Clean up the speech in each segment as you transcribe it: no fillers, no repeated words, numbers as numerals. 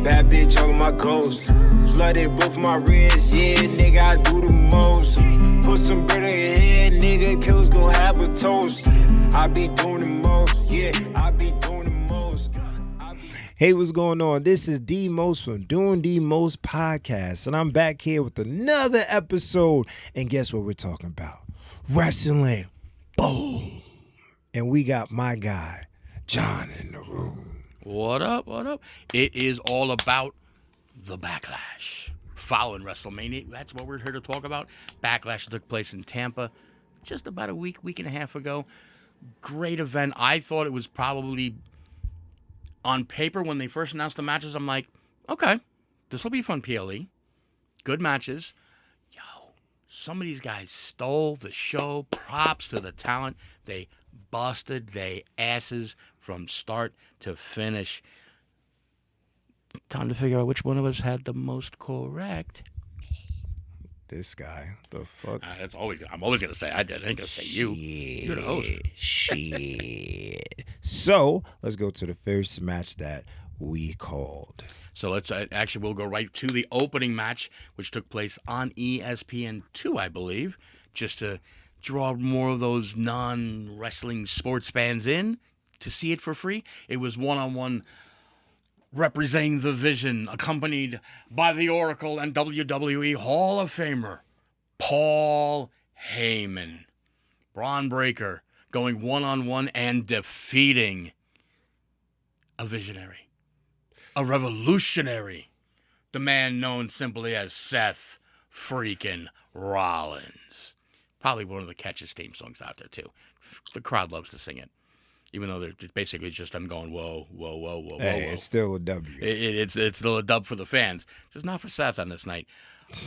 bad bitch all my goals. Flooded both my wrists, yeah, nigga, I do the most. Put some bread on your head, nigga, killers gon' have a toast. I be doing the most, yeah, I be doing the most. Hey, what's going on? This is Demost from Doing Demost Podcast, and I'm back here with another episode. And guess what we're talking about? Wrestling. Boom. And we got my guy, John, in the room. What up? What up? It is all about the Backlash. Following WrestleMania, that's what we're here to talk about. Backlash took place in Tampa just about a week and a half ago. Great event. I thought it was probably, on paper, when they first announced the matches, I'm like, okay, this will be fun, PLE. Good matches. Yo, some of these guys stole the show. Props to the talent. They busted their asses from start to finish. Time to figure out which one of us had the most correct. This guy, the fuck? I'm always going to say I did. I ain't going to say you. You're the host. Shit. So, let's go to the first match that we called. So we'll go right to the opening match, which took place on ESPN2, I believe, just to draw more of those non-wrestling sports fans in to see it for free. It was one-on-one representing the Vision, accompanied by the Oracle and WWE Hall of Famer, Paul Heyman. Braun Breaker going one-on-one and defeating a visionary, a revolutionary, the man known simply as Seth freaking Rollins. Probably one of the catchiest theme songs out there, too. The crowd loves to sing it. Even though it's basically just them going, whoa, whoa, whoa, whoa, Hey, whoa. it's still a W. It's still a dub for the fans. Just not for Seth on this night.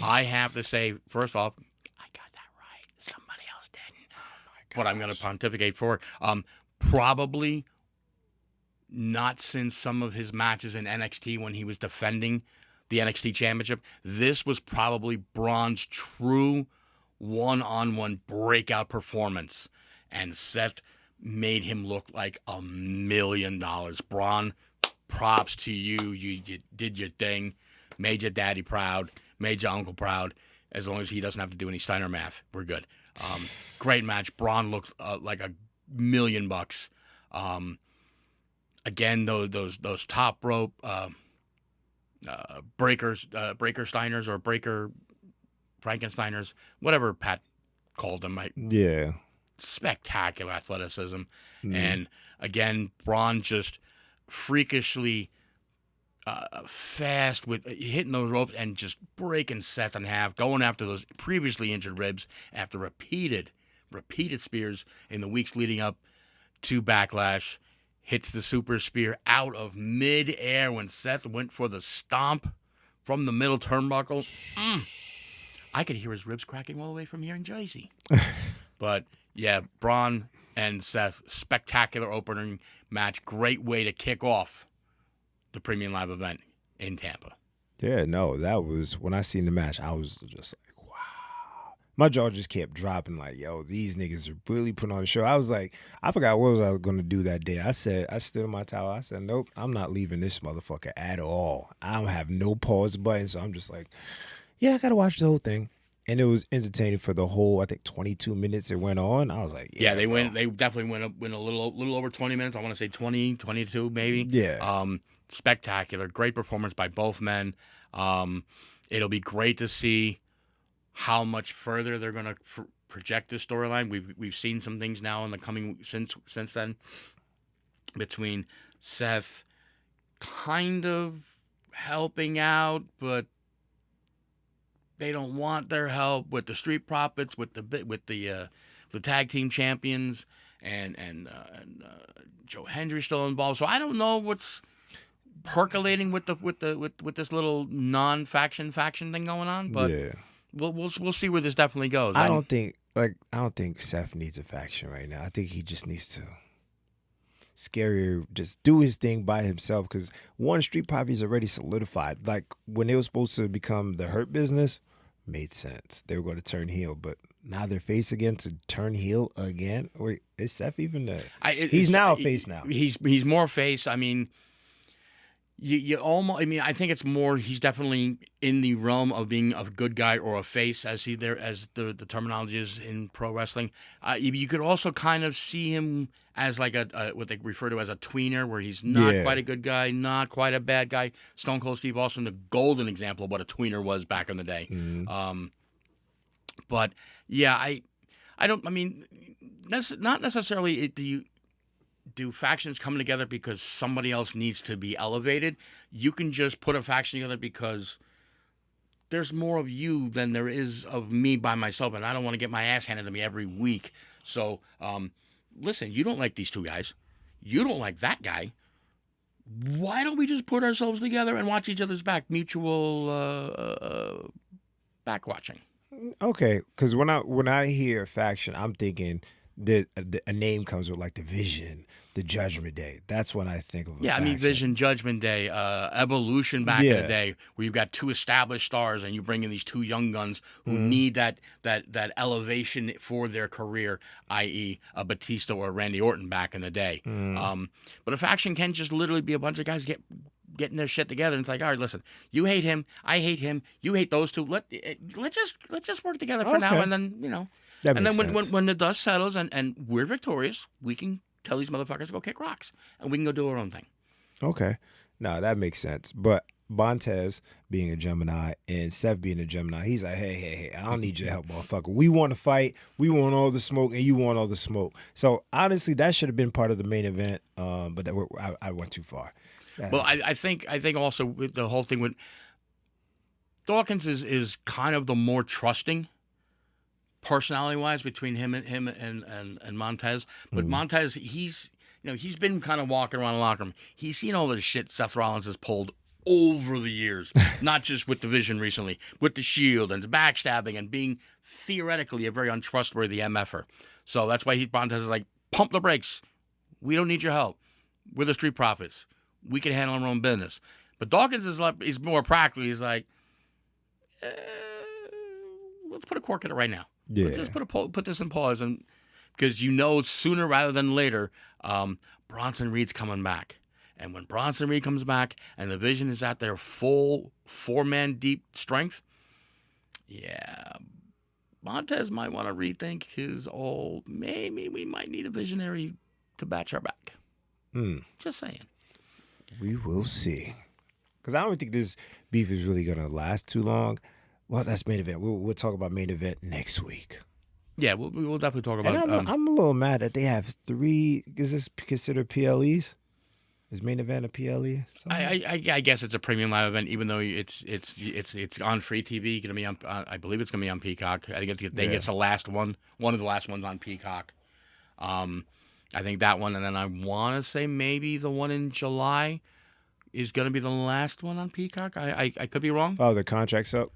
I have to say, first off, I got that right. Somebody else didn't. But I'm going to pontificate for it. Probably not since some of his matches in NXT when he was defending the NXT Championship. This was probably Braun's true one-on-one breakout performance. And Seth made him look like $1 million. Braun, props to you. You did your thing, made your daddy proud, made your uncle proud. As long as he doesn't have to do any Steiner math, we're good. Great match. Braun looked like $1 million. Again, those top rope breaker Steiners or breaker Frankensteiners, whatever Pat called them. Yeah. Spectacular athleticism. And again, Braun just freakishly fast with hitting those ropes and just breaking Seth in half, going after those previously injured ribs after repeated spears in the weeks leading up to Backlash. Hits the super spear out of midair when Seth went for the stomp from the middle turnbuckle. I could hear his ribs cracking all the way from here in Jersey. But yeah, Braun and Seth, spectacular opening match. Great way to kick off the Premium Live event in Tampa. Yeah, no, that was, when I seen the match, I was just like, wow. My jaw just kept dropping like, yo, these niggas are really putting on a show. I was like, I forgot what was I going to do that day. I stood in my tower. I said, nope, I'm not leaving this motherfucker at all. I don't have no pause button, so I'm just like, yeah, I got to watch the whole thing. And it was entertaining for the whole, I think, 22 minutes it went on. I was like, yeah, they definitely went a little over 20 minutes. I want to say 20, 22 maybe. Yeah. Spectacular. Great performance by both men. It'll be great to see how much further they're going to project this storyline. We've seen some things now in the coming since then between Seth kind of helping out, but they don't want their help with the Street Profits, with the tag team champions, and Joe Hendry still involved. So I don't know what's percolating with this little non-faction thing going on, but yeah. we'll see where this definitely goes. I don't think Seth needs a faction right now. I think he just needs to just do his thing by himself, because one, Street Profits already solidified. Like when they were supposed to become the Hurt Business, made sense. They were going to turn heel, but now they're face again to turn heel again. Wait, is Seth even there? He's now a face now. He's more face. I mean, you almost. I mean, I think it's more. He's definitely in the realm of being a good guy or a face, as the terminology is in pro wrestling. You could also kind of see him as like a what they refer to as a tweener, where he's not Yeah. quite a good guy, not quite a bad guy. Stone Cold Steve Austin, the golden example of what a tweener was back in the day. But yeah, I don't. I mean, that's not necessarily. Do factions come together because somebody else needs to be elevated? You can just put a faction together because there's more of you than there is of me by myself, and I don't want to get my ass handed to me every week. So, listen, you don't like these two guys. You don't like that guy. Why don't we just put ourselves together and watch each other's back? Mutual back watching. Okay, because when I hear faction, I'm thinking that a name comes with like the Vision, the Judgment Day. That's when I think of. Yeah, I mean, Vision, Judgment Day, Evolution back in the day, where you've got two established stars and you bring in these two young guns who need that elevation for their career, i.e., a Batista or Randy Orton back in the day. But a faction can just literally be a bunch of guys getting their shit together, and it's like, all right, listen, you hate him, I hate him, you hate those two. Let's just work together for now, and then That makes when the dust settles and we're victorious, we can tell these motherfuckers to go kick rocks, and we can go do our own thing. Okay, no, that makes sense. But Montez being a Gemini and Seth being a Gemini, he's like, hey, I don't need your help, motherfucker. We want to fight, we want all the smoke, and you want all the smoke. So honestly, that should have been part of the main event, but I went too far. Well, I think also with the whole thing with Dawkins is kind of the more trusting personality-wise between him and Montez. But Montez, he's been kind of walking around the locker room. He's seen all the shit Seth Rollins has pulled over the years, not just with the Vision recently, with the Shield and backstabbing and being theoretically a very untrustworthy MFer. So that's why Montez is like, pump the brakes. We don't need your help. We're the Street Profits. We can handle our own business. But Dawkins is more practical. He's like, let's put a cork in it right now. Yeah. Let's just put this in pause, and because sooner rather than later, Bronson Reed's coming back. And when Bronson Reed comes back and the Vision is at their full 4-man deep strength, yeah, Montez might want to rethink his old, maybe we might need a visionary to batch our back. Just saying. We will see. Because I don't think this beef is really going to last too long. Well, that's main event. We'll talk about main event next week. Yeah, we'll definitely talk about. And I'm a little mad that they have 3. Is this considered PLEs? Is main event a PLE? I guess it's a premium live event, even though it's on free TV. Going to be on. I believe it's going to be on Peacock. I think it's the last one of the last ones on Peacock. I think that one, and then I want to say maybe the one in July is going to be the last one on Peacock. I could be wrong. Oh, the contract's up?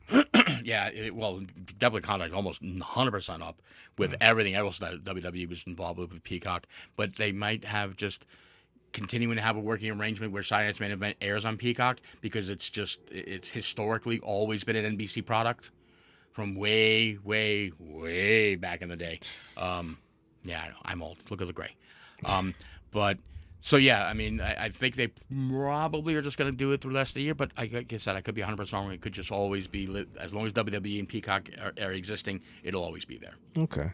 Yeah, definitely contract almost 100% up with everything else that WWE was involved with Peacock. But they might have just continuing to have a working arrangement where Silence Main Event airs on Peacock, because it's historically always been an NBC product from way, way, way back in the day. Yeah, I know, I'm old. Look at the gray. But so yeah, I mean, I think they probably are just going to do it through the rest of the year. But like I said, I could be 100% wrong. It could just always be lit. As long as WWE and Peacock are existing, it'll always be there. Okay.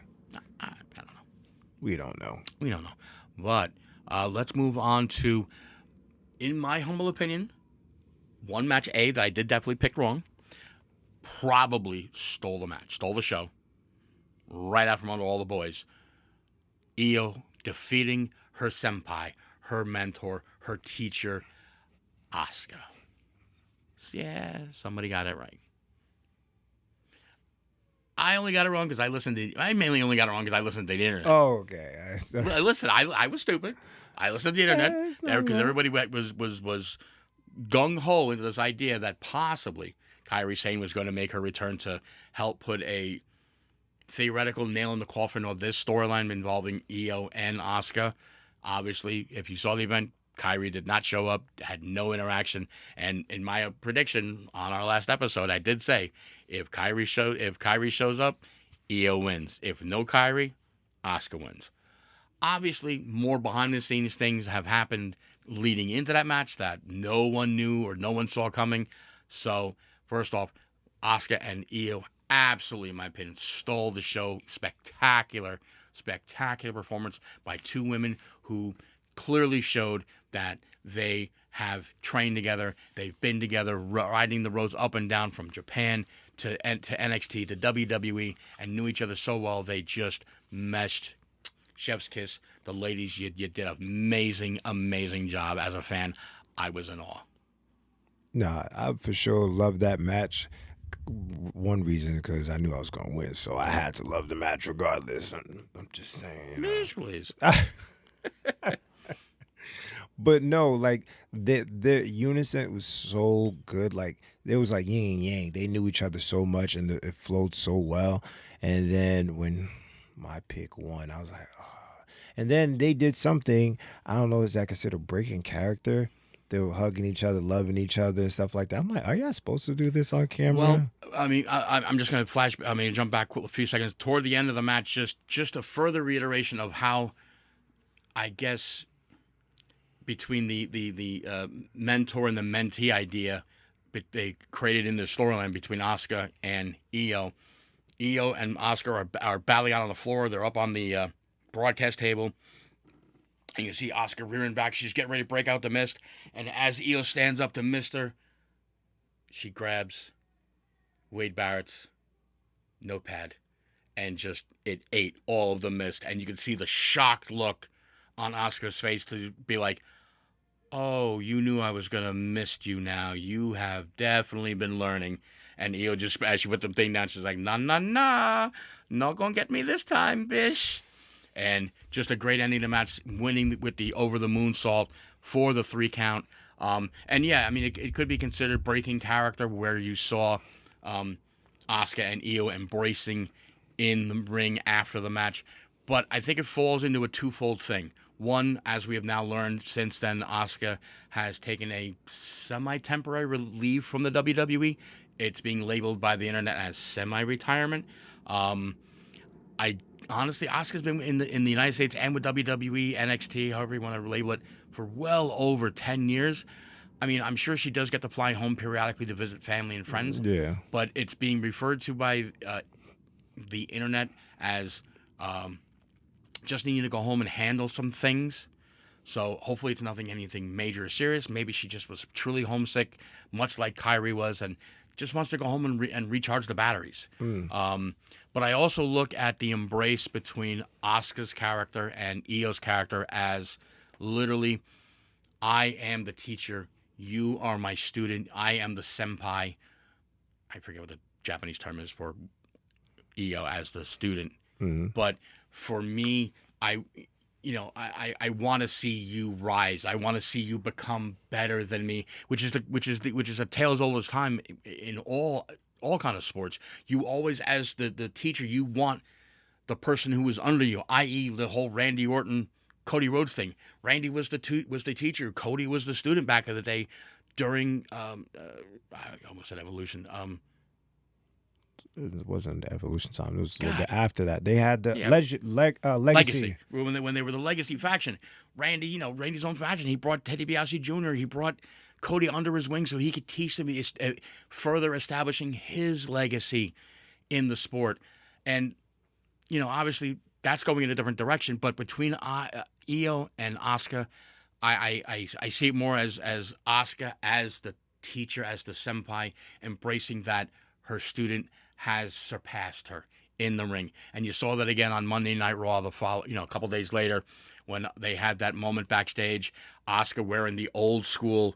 I don't know. We don't know. But let's move on to, in my humble opinion, one match that I did definitely pick wrong. Probably stole the show, right out from under all the boys. Io defeating her senpai, her mentor, her teacher, Asuka. Yeah, somebody got it right. I only got it wrong because I mainly only got it wrong because I listened to the internet. Oh, okay. Listen, I was stupid. I listened to the internet because everybody was gung-ho into this idea that possibly Kairi Sane was going to make her return to help put a theoretical nail in the coffin of this storyline involving Io and Asuka. Obviously, if you saw the event, Kairi did not show up, had no interaction, and in my prediction on our last episode, I did say if Kairi shows up, Io wins. If no Kairi, Asuka wins. Obviously, more behind the scenes things have happened leading into that match that no one knew or no one saw coming. So, first off, Asuka and Io absolutely, in my opinion, stole the show. Spectacular performance by two women who clearly showed that they have trained together. They've been together, riding the roads up and down from Japan to NXT to WWE, and knew each other so well. They just meshed. Chef's kiss. The ladies, you did an amazing job. As a fan, I was in awe. Nah, I for sure love that match. One reason because I knew I was gonna win, so I had to love the match regardless. I'm just saying. Mish, please. But no, like their unison was so good. Like it was like yin and yang. They knew each other so much, and it flowed so well. And then when my pick won, I was like, oh. And then they did something. I don't know, is that considered breaking character? They were hugging each other, loving each other, and stuff like that. I'm like, are y'all supposed to do this on camera? Well, I mean, I'm just going to jump back a few seconds toward the end of the match. Just a further reiteration of how, I guess, between the mentor and the mentee idea, they created in the storyline between Asuka and Io. Io and Asuka are battling out on the floor. They're up on the broadcast table. And you see Asuka rearing back. She's getting ready to break out the mist. And as Io stands up to mist her, she grabs Wade Barrett's notepad. And just, it ate all of the mist. And you can see the shocked look on Asuka's face to be like, oh, you knew I was going to mist you now. You have definitely been learning. And Io just, as she put the thing down, she's like, nah, not going to get me this time, bish. And just a great ending to the match, winning with the over the moonsault for the 3 count. And yeah, I mean, it could be considered breaking character where you saw Asuka and Io embracing in the ring after the match. But I think it falls into a twofold thing. One, as we have now learned since then, Asuka has taken a semi-temporary leave from the WWE. It's being labeled by the internet as semi-retirement. Honestly, Asuka's been in the United States and with WWE, NXT, however you want to label it, for well over 10 years. I mean, I'm sure she does get to fly home periodically to visit family and friends. Yeah. But it's being referred to by the internet as just needing to go home and handle some things. So hopefully it's anything major or serious. Maybe she just was truly homesick, much like Kyrie was, and just wants to go home and recharge the batteries. But I also look at the embrace between Asuka's character and Io's character as literally, I am the teacher, you are my student, I am the senpai. I forget what the Japanese term is for Io as the student. But for me, I want to see you rise. I want to see you become better than me, which is a tale as old as time in all kind of sports. You always, as the teacher, you want the person who was under you, i.e., the whole Randy Orton, Cody Rhodes thing. Randy was the teacher. Cody was the student back in the day during I almost said Evolution. It wasn't the Evolution time. It was a little bit after that. They had the Legacy. When they were the Legacy faction. Randy's own faction. He brought Teddy DiBiase Jr. He brought Cody under his wing so he could teach them, further establishing his legacy in the sport. And, obviously that's going in a different direction. But between Io and Asuka, I see it more as Asuka as the teacher, as the senpai, embracing that her student has surpassed her in the ring. And you saw that again on Monday Night Raw a couple days later when they had that moment backstage, Asuka wearing the old school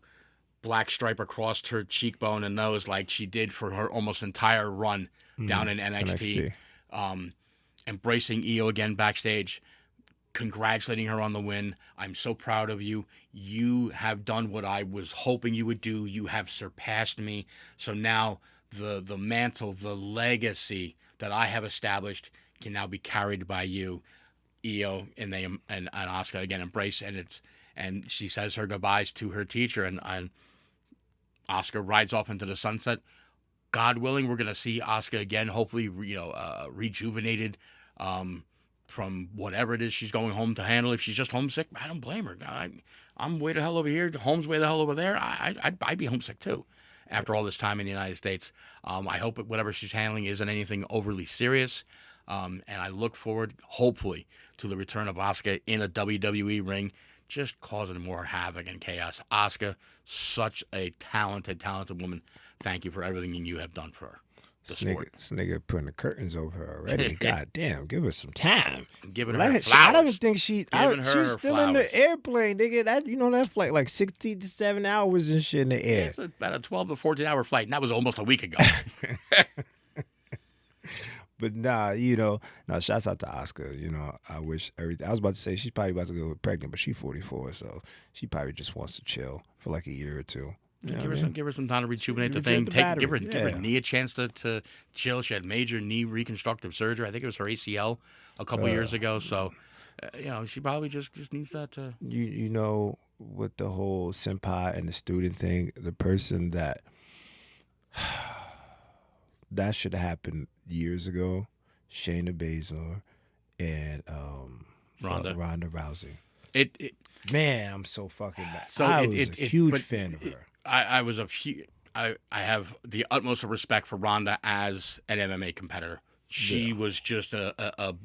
black stripe across her cheekbone and nose like she did for her almost entire run down in NXT. Embracing Io again backstage, congratulating her on the win. I'm so proud of you. You have done what I was hoping you would do. You have surpassed me. So now the mantle, the legacy that I have established can now be carried by you, Io, and Asuka again embrace, and she says her goodbyes to her teacher, and Asuka rides off into the sunset. God willing, we're gonna see Asuka again, hopefully, rejuvenated, from whatever it is she's going home to handle. If she's just homesick, I don't blame her. I'm way the hell over here. Home's way the hell over there. I'd be homesick too after all this time in the United States. I hope whatever she's handling isn't anything overly serious. And I look forward, hopefully, to the return of Asuka in a WWE ring, just causing more havoc and chaos. Asuka, such a talented woman. Thank you for everything you have done for her. This nigga putting the curtains over her already. God damn, give her some time. I'm giving her flowers. I don't think she's still flowers. in the airplane, nigga. That flight like 60 to 7 hours and shit in the air. It's about a 12 to 14 hour flight, and that was almost a week ago. But shouts out to Asuka. I wish everything. I was about to say she's probably about to go pregnant, but she's 44, so she probably just wants to chill for like a year or two. Give her some time to rejuvenate the thing. Give her knee a chance to chill. She had major knee reconstructive surgery. I think it was her ACL a couple years ago. So, she probably just needs that to. With the whole senpai and the student thing, the person that should have happened years ago, Shayna Baszler and Ronda Rousey. Man, I'm so fucking mad. So I was a huge fan of her. I have the utmost of respect for Ronda as an MMA competitor. She was just a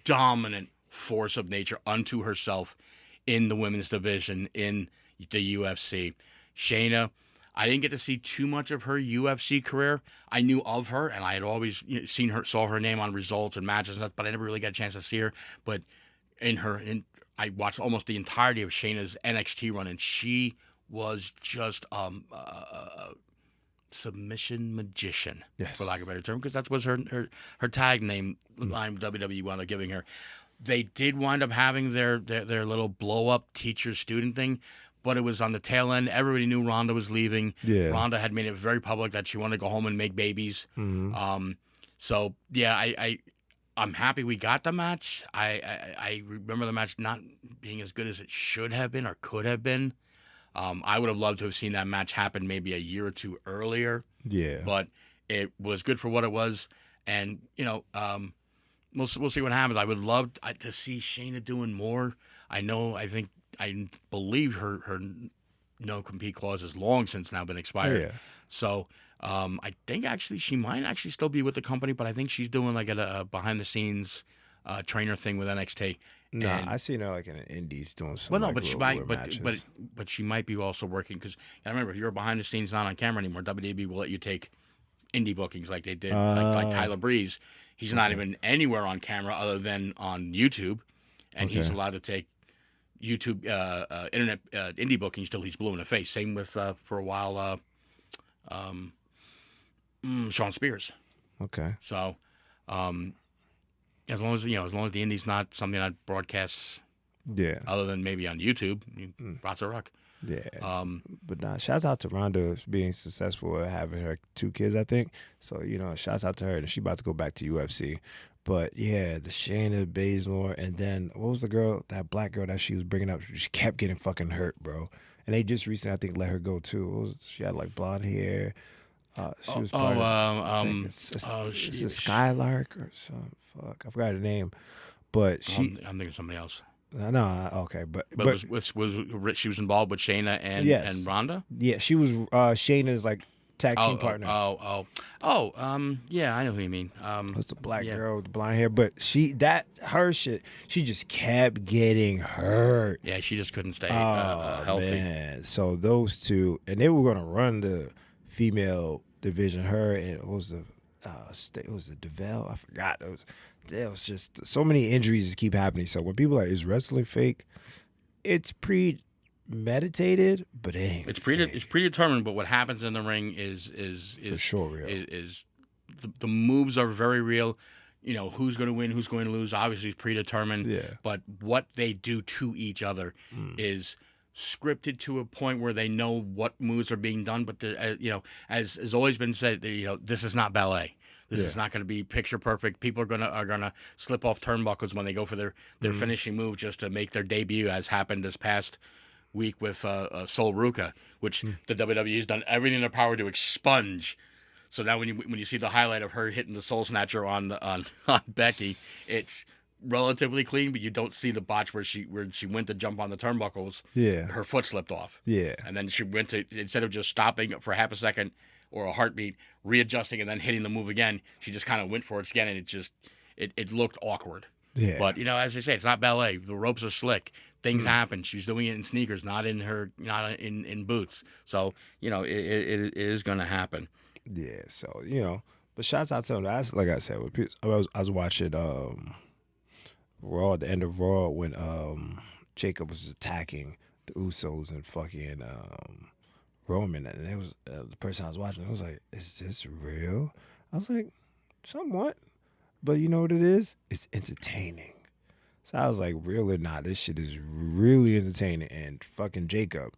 dominant force of nature unto herself in the women's division in the UFC. Shayna, I didn't get to see too much of her UFC career. I knew of her, and I had always saw her name on results and matches and stuff, but I never really got a chance to see her. But I watched almost the entirety of Shayna's NXT run, and she was just a submission magician, for lack of a better term, because that was her tag name line WWE wound up giving her. They did wind up having their little blow-up teacher-student thing, but it was on the tail end. Everybody knew Ronda was leaving. Yeah. Ronda had made it very public that she wanted to go home and make babies. Mm-hmm. I'm happy we got the match. I remember the match not being as good as it should have been or could have been. I would have loved to have seen that match happen maybe a year or two earlier. Yeah. But it was good for what it was. And, we'll see what happens. I would love to see Shayna doing more. I believe her no-compete clause has long since now been expired. Yeah. So I think actually she might actually still be with the company, but I think she's doing like a behind-the-scenes trainer thing with NXT. No, I see her like in the Indies doing some. Well, no, but she might, but she might be also working because I remember if you're behind the scenes not on camera anymore, WWE will let you take indie bookings like they did, like Tyler Breeze. He's not even anywhere on camera other than on YouTube, and he's allowed to take YouTube internet indie bookings till he's blue in the face. Same with for a while Sean Spears. Okay. So. As long as the indie's not something that broadcasts, other than maybe on YouTube, lots of rock. Yeah. But nah, shouts out to Ronda being successful at having her 2 kids, I think. So shouts out to her, and she about to go back to UFC. But yeah, the Shayna Baszler, and then what was the girl, that black girl that she was bringing up? She kept getting fucking hurt, bro. And they just recently, I think, let her go too. She had like blonde hair. She was part of, it's a Skylark or something. Fuck, I forgot her name, but I'm thinking of somebody else. No, okay, but was she was involved with Shayna and Ronda? Yeah, she was Shayna's like tag team partner. Yeah, I know who you mean. It's a black girl with the blonde hair, but her shit, she just kept getting hurt. Yeah, she just couldn't stay healthy. Man. So those two, and they were gonna run the female division. Her and it was the DeVille. I forgot. It was just so many injuries just keep happening. So when people are like, "Is wrestling fake?" It's premeditated, but it ain't. It's predetermined. But what happens in the ring is for sure real. Is the moves are very real. Who's going to win, who's going to lose. Obviously, it's predetermined. Yeah. But what they do to each other is scripted to a point where they know what moves are being done, but as has always been said, this is not ballet. This is not going to be picture perfect. People are gonna slip off turnbuckles when they go for their finishing move just to make their debut, as happened this past week with Sol Ruka, which the WWE has done everything in their power to expunge. So now when you see the highlight of her hitting the Soul Snatcher on Becky, it's relatively clean, but you don't see the botch where she went to jump on the turnbuckles. Yeah. Her foot slipped off. Yeah. And then she went to, instead of just stopping for half a second or a heartbeat, readjusting and then hitting the move again, she just kind of went for it again, and it looked awkward. Yeah. But, as I say, it's not ballet. The ropes are slick. Things happen. She's doing it in sneakers, not in boots. So, it is going to happen. Yeah. So, but shouts out to them. That's like I said, I was watching Raw at the end of Raw when Jacob was attacking the Usos and fucking Roman, and it was the person I was watching. I was like, "Is this real?" I was like, "Somewhat," but you know what it is? It's entertaining. So I was like, "Real or not, this shit is really entertaining." And fucking Jacob,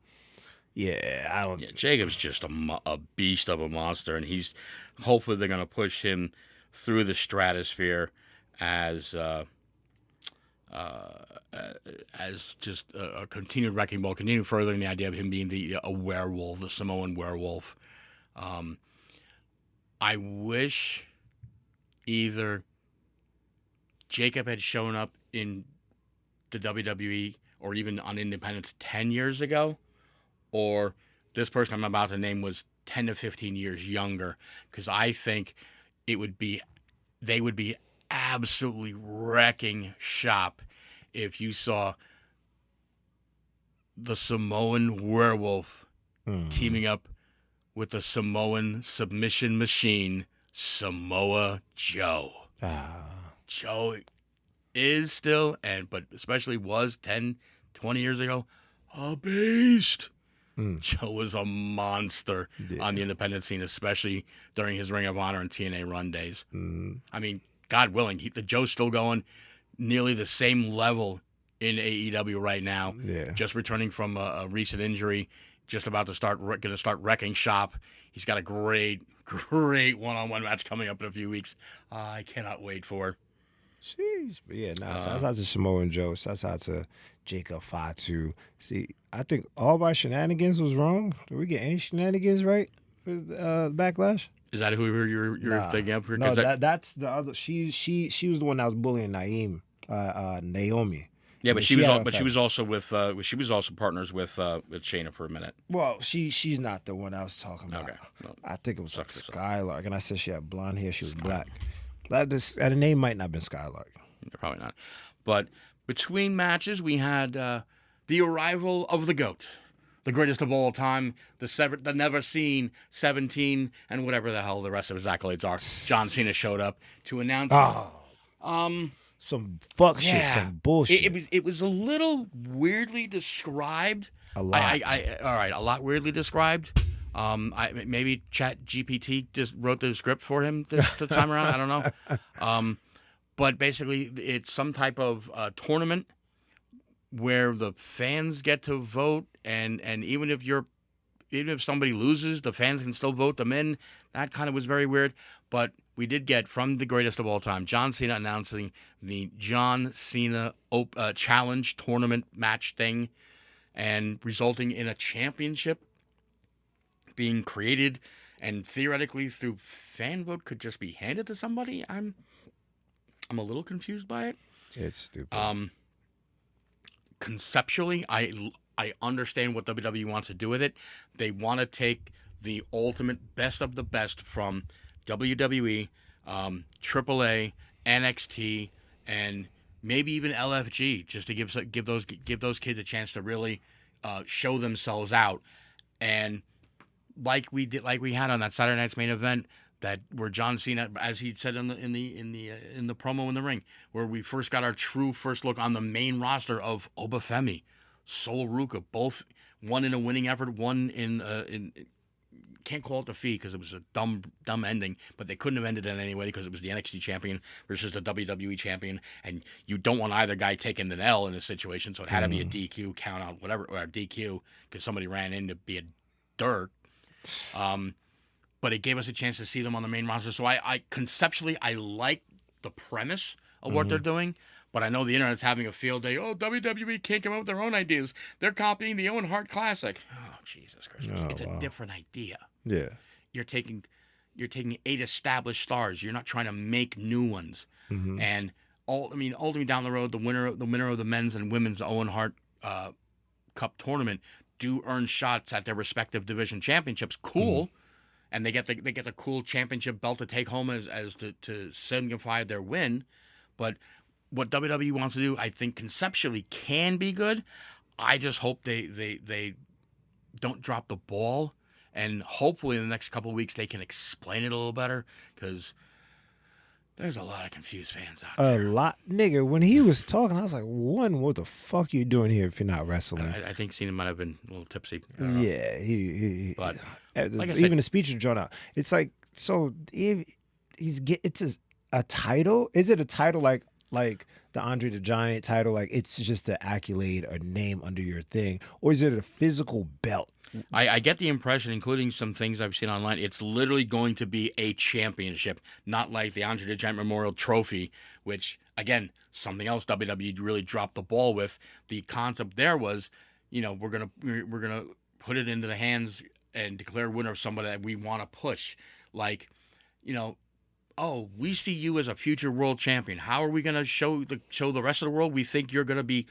I don't. Yeah, Jacob's just a beast of a monster, and hopefully they're gonna push him through the stratosphere as just a continued wrecking ball, continue furthering the idea of him being a werewolf, the Samoan werewolf. I wish either Jacob had shown up in the WWE or even on Independence 10 years ago, or this person I'm about to name was 10 to 15 years younger, because I think they would be absolutely wrecking shop if you saw the Samoan werewolf teaming up with the Samoan submission machine, Samoa Joe. Joe is still, but especially was 10, 20 years ago, a beast. Joe was a monster on the independent scene, especially during his Ring of Honor and TNA run days. I mean, God willing, the Joe's still going nearly the same level in AEW right now. Yeah. Just returning from a recent injury, just about to start wrecking shop. He's got a great one-on-one match coming up in a few weeks. I cannot wait for. Jeez. But yeah, shouts out to Samoan Joe. Shouts out to Jacob Fatu. See, I think all of our shenanigans was wrong. Did we get any shenanigans right for Backlash? Is that who you're thinking of? No, that's the other. She was the one that was bullying Naomi. Yeah, but she was also partners with Shayna for a minute. Well, she's not the one I was talking about. Okay. Well, I think it was like Skylark, and I said she had blonde hair. She was black. The name might not have been Skylark. Probably not. But between matches, we had the arrival of the GOAT, the greatest of all time, the never seen 17, and whatever the hell the rest of his accolades are. John Cena showed up to announce. Some fuck shit, some bullshit. It was a little weirdly described. A lot. All right, a lot weirdly described. Maybe Chat GPT just wrote the script for him this time around. I don't know. But basically, it's some type of tournament where the fans get to vote, and even if somebody loses, the fans can still vote them in. That kind of was very weird. But we did get, from the greatest of all time, John Cena announcing the John Cena Challenge tournament match thing, and resulting in a championship being created, and theoretically through fan vote could just be handed to somebody. I'm a little confused by it. It's stupid. Conceptually, I understand what WWE wants to do with it. They want to take the ultimate best of the best from WWE, AAA, NXT, and maybe even LFG, just to give those kids a chance to really show themselves out. And like we had on that Saturday night's main event, where John Cena, as he said in the promo in the ring, where we first got our true first look on the main roster of Obafemi, Sol Ruka, both one in a winning effort, one in can't call it defeat because it was a dumb ending, but they couldn't have ended it anyway because it was the NXT champion versus the WWE champion, and you don't want either guy taking an L in a situation, so it had to be a DQ count out, whatever, or a DQ because somebody ran in to be a dirt. But it gave us a chance to see them on the main roster. So I conceptually, I like the premise of what they're doing, but I know the internet's having a field day. Oh, WWE can't come up with their own ideas. They're copying the Owen Hart Classic. Oh, Jesus Christ. It's a different idea. Yeah. You're taking 8 established stars. You're not trying to make new ones. And ultimately down the road, the winner of the men's and women's Owen Hart Cup tournament do earn shots at their respective division championships. Cool. And they get the cool championship belt to take home as to signify their win. But what WWE wants to do, I think conceptually can be good. I just hope they don't drop the ball, and hopefully in the next couple of weeks they can explain it a little better, because there's a lot of confused fans out there. A lot, nigga. When he was talking, I was like, what the fuck you doing here if you're not wrestling? I think Cena might have been a little tipsy. Yeah, he But like I even said, the speech was drawn out. It's like, so if it's a title. Is it a title like the Andre the Giant title? Like it's just an accolade, a name under your thing, or is it a physical belt? I get the impression, including some things I've seen online, it's literally going to be a championship, not like the Andre the Giant Memorial Trophy, which, again, something else WWE really dropped the ball with. The concept there was, we're gonna put it into the hands and declare winner of somebody that we want to push. Like, oh, we see you as a future world champion. How are we gonna show the rest of the world we think you're gonna be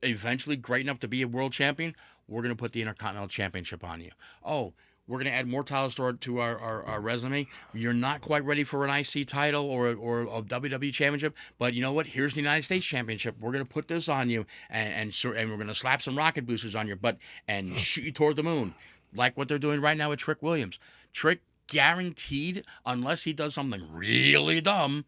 eventually great enough to be a world champion? We're going to put the Intercontinental Championship on you. Oh, we're going to add more titles to our resume. You're not quite ready for an IC title or a WWE Championship, but you know what? Here's the United States Championship. We're going to put this on you, and we're going to slap some rocket boosters on your butt and shoot you toward the moon, like what they're doing right now with Trick Williams. Trick, guaranteed, unless he does something really dumb,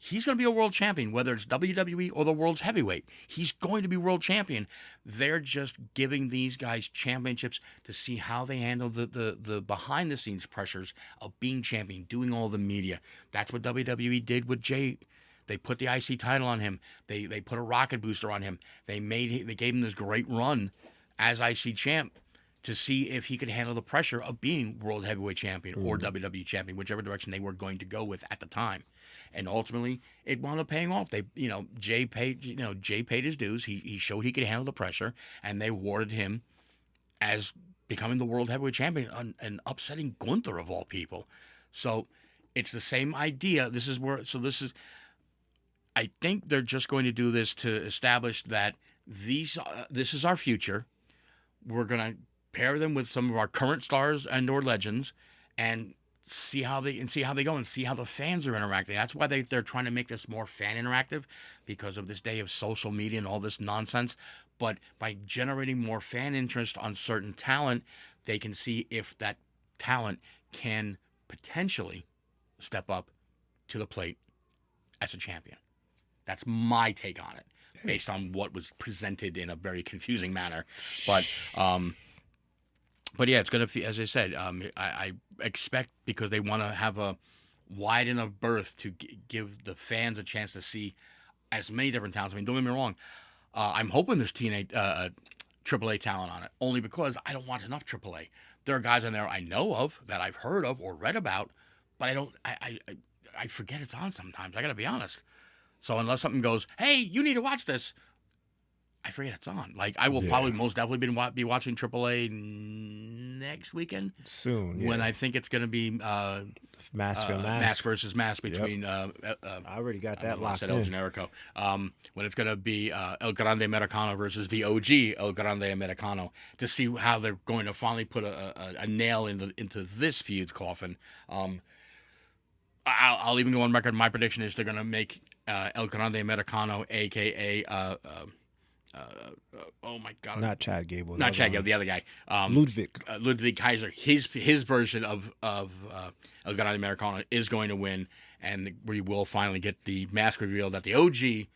he's going to be a world champion, whether it's WWE or the world's heavyweight. He's going to be world champion. They're just giving these guys championships to see how they handle the behind-the-scenes pressures of being champion, doing all the media. That's what WWE did with Jay. They put the IC title on him. They put a rocket booster on him. They gave him this great run as IC champ to see if he could handle the pressure of being world heavyweight champion or WWE champion, whichever direction they were going to go with at the time. And ultimately, it wound up paying off. Jay paid his dues. He showed he could handle the pressure, and they awarded him as becoming the world heavyweight champion and upsetting Gunther of all people. So it's the same idea. I think they're just going to do this to establish that this is our future. We're gonna pair them with some of our current stars and/or legends, and see how they go and see how the fans are interacting. That's why they're trying to make this more fan interactive, because of this day of social media and all this nonsense. But by generating more fan interest on certain talent, they can see if that talent can potentially step up to the plate as a champion. That's my take on it, based on what was presented in a very confusing manner. But yeah, it's going to, as I said, I expect, because they want to have a wide enough berth to give the fans a chance to see as many different talents. I mean, don't get me wrong. I'm hoping there's AAA talent on it, only because I don't want enough AAA. There are guys on there I know of, that I've heard of or read about, but I forget it's on sometimes. I got to be honest. So unless something goes, hey, you need to watch this, I forget it's on. Like, I will probably most definitely be watching AAA next weekend. Soon, yeah. When I think it's going to be mask versus mask between... I already got that locked in. El Generico. When it's going to be El Grande Americano versus the OG El Grande Americano, to see how they're going to finally put a nail into this feud's coffin. I'll even go on record. My prediction is they're going to make El Grande Americano, a.k.a... oh my God! Not Chad Gable. Not Chad Gable. The other guy. Ludwig Kaiser. His version of El Grande Americano is going to win, and we will finally get the mask reveal that the OG,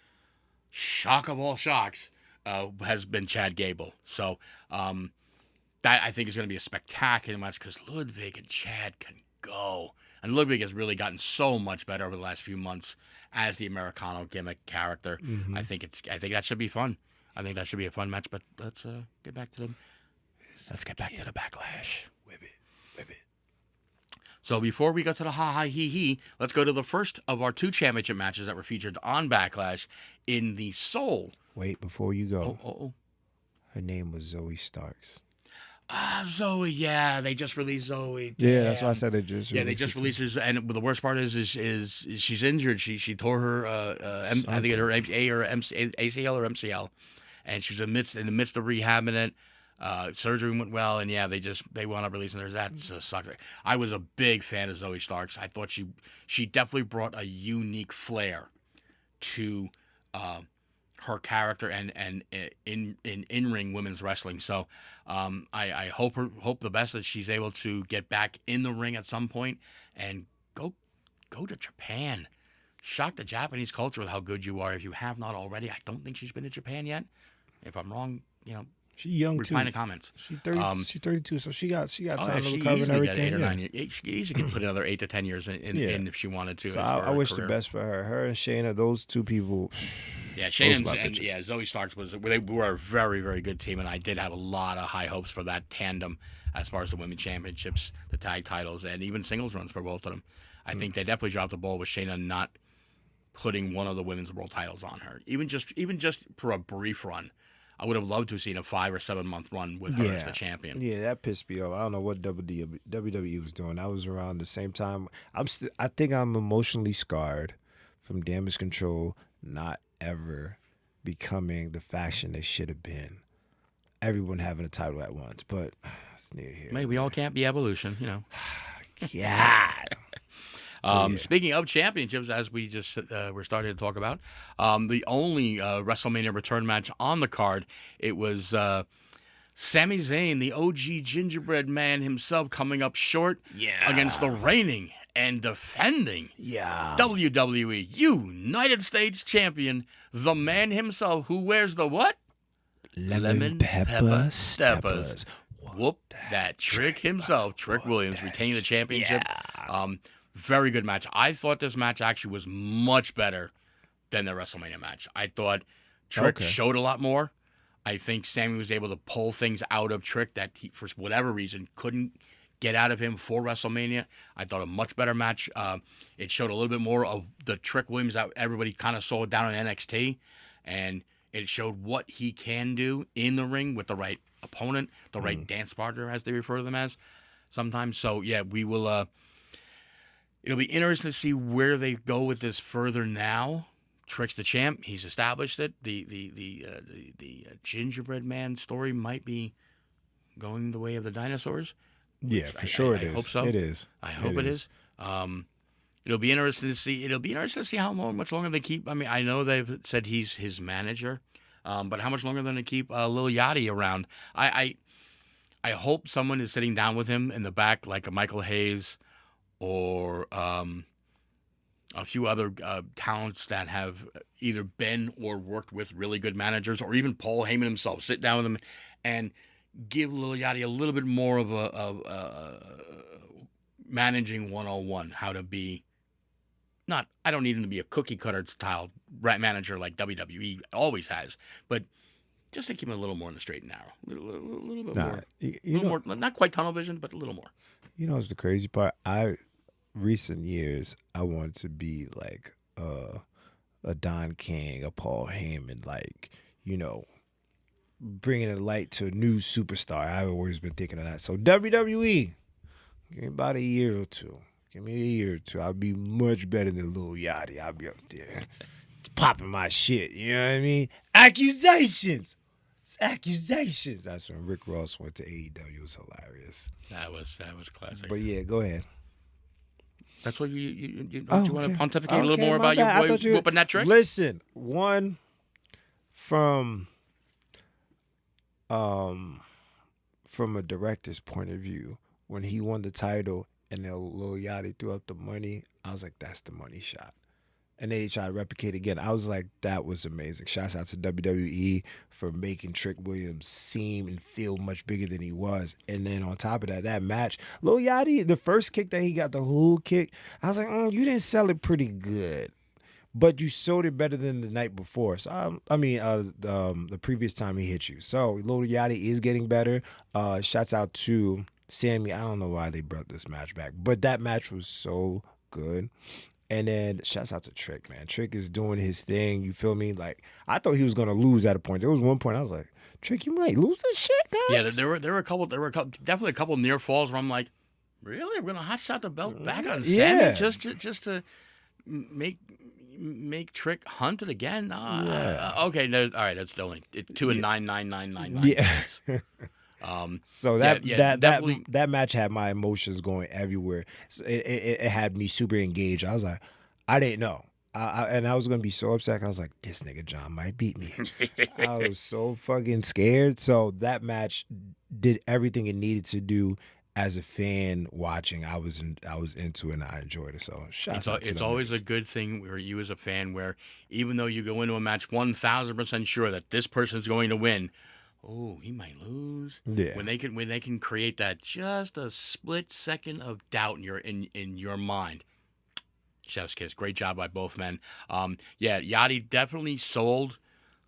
shock of all shocks, has been Chad Gable. So that, I think, is going to be a spectacular match, because Ludwig and Chad can go. And Ludwig has really gotten so much better over the last few months as the Americano gimmick character. Mm-hmm. I think that should be fun. I think that should be a fun match. But let's get back to the Backlash. Whip it. So before we go to the ha-ha-he-he, let's go to the first of our two championship matches that were featured on Backlash in the Soul. Wait, before you go. Oh. Her name was Zoe Starks. Zoe, yeah, they just released Zoe. Yeah, that's why I Damn. said they just Yeah, they just released her, and the worst part is she's injured. She tore her I think her ACL or MCL, and she's in the midst of rehabbing it. Surgery went well, and yeah, they wound up releasing her. That's a sucker. I was a big fan of Zoe Starks. I thought she definitely brought a unique flair to her character and in ring women's wrestling. So I hope the best that she's able to get back in the ring at some point and go to Japan. Shock the Japanese culture with how good you are. If you have not already, I don't think she's been to Japan yet. If I'm wrong, She young reply in too. the comments. She 30. She's 32, so she got time to She recover and easily got everything. 8 or 9 years. She easily could put another 8 to 10 years in if she wanted to. So as I her wish the career. best for her. Her and Shayna, those two people. Yeah, Shane Those and bitches. Zoe Starks they were a very, very good team, and I did have a lot of high hopes for that tandem as far as the women's championships, the tag titles, and even singles runs for both of them. I think they definitely dropped the ball with Shayna not putting one of the women's world titles on her, even just for a brief run. I would have loved to have seen a 5 or 7 month run with her as the champion. Yeah, that pissed me off. I don't know what WWE was doing. That was around the same time. I think I'm emotionally scarred from Damage Control not ever becoming the faction they should have been. Everyone having a title at once, but it's near here. Maybe we all can't be Evolution, God. Speaking of championships, as we just were starting to talk about, the only WrestleMania return match on the card, it was Sami Zayn, the OG gingerbread man himself, coming up short against the reigning and defending WWE United States champion, the man himself who wears the what? Lemon pepper steppers. Whoop that Trick himself, Trick Williams, retaining the championship. Very good match. I thought this match actually was much better than the WrestleMania match. I thought Trick showed a lot more. I think Sammy was able to pull things out of Trick that he, for whatever reason, couldn't get out of him for WrestleMania. I thought a much better match. It showed a little bit more of the Trick Williams that everybody kind of saw down in NXT, and it showed what he can do in the ring with the right opponent, the right dance partner, as they refer to them as sometimes. So, yeah, we will... It'll be interesting to see where they go with this further now. Trick's the champ. He's established it. The gingerbread man story might be going the way of the dinosaurs. Yeah, for sure it is. I hope so. It is. I hope it is. It'll be interesting to see. How much longer they keep. I mean, I know they've said he's his manager, but how much longer they're going to keep Lil Yachty around? I hope someone is sitting down with him in the back, like a Michael Hayes or a few other talents that have either been or worked with really good managers, or even Paul Heyman himself. Sit down with him and give Lil Yachty a little bit more of a managing 101, how to be not. I don't need him to be a cookie cutter style manager like WWE always has, but just to keep him a little more in the straight and narrow, a little bit more, more, not quite tunnel vision, but a little more. You know, what's the crazy part? Recent years, I wanted to be like a Don King, a Paul Heyman, like, bringing a light to a new superstar. I've always been thinking of that. So WWE, give me about a year or two. Give me a year or two. I'll be much better than Lil Yachty. I'll be up there popping my shit. You know what I mean? Accusations. It's accusations. That's when Rick Ross went to AEW. It was hilarious. That was classic. But yeah, go ahead. That's what you want to pontificate a little more my about your bad. boy whooping that Trick? Listen, one from a director's point of view, when he won the title and Lil Yachty threw up the money, I was like, that's the money shot. And then he tried to replicate again. I was like, that was amazing. Shouts out to WWE for making Trick Williams seem and feel much bigger than he was. And then on top of that match, Lil Yachty, the first kick that he got, the whole kick, I was like, you didn't sell it pretty good. But you sold it better than the night before. So, the previous time he hit you. So, Lil Yachty is getting better. Shouts out to Sammy. I don't know why they brought this match back. But that match was so good. And then shouts out to Trick, man. Trick is doing his thing. You feel me? Like I thought he was gonna lose at a point. There was one point I was like, Trick, you might lose this shit, guys. Yeah, there were definitely a couple near falls where I'm like, really, we're gonna hot shot the belt back on Sammy just to make Trick hunt it again. Okay, all right, that's only 2 and 9. Yeah. So that definitely. that match had my emotions going everywhere. So it had me super engaged. I was like, I didn't know. And I was gonna be so upset. I was like, this nigga John might beat me. I was so fucking scared. So that match did everything it needed to do. As a fan watching, I was into it and I enjoyed it. So it's always a good thing where you as a fan, where even though you go into a match 1,000% sure that this person's going to win, oh, he might lose. Yeah. When they can create that just a split second of doubt in your mind. Chef's kiss. Great job by both men. Yachty definitely sold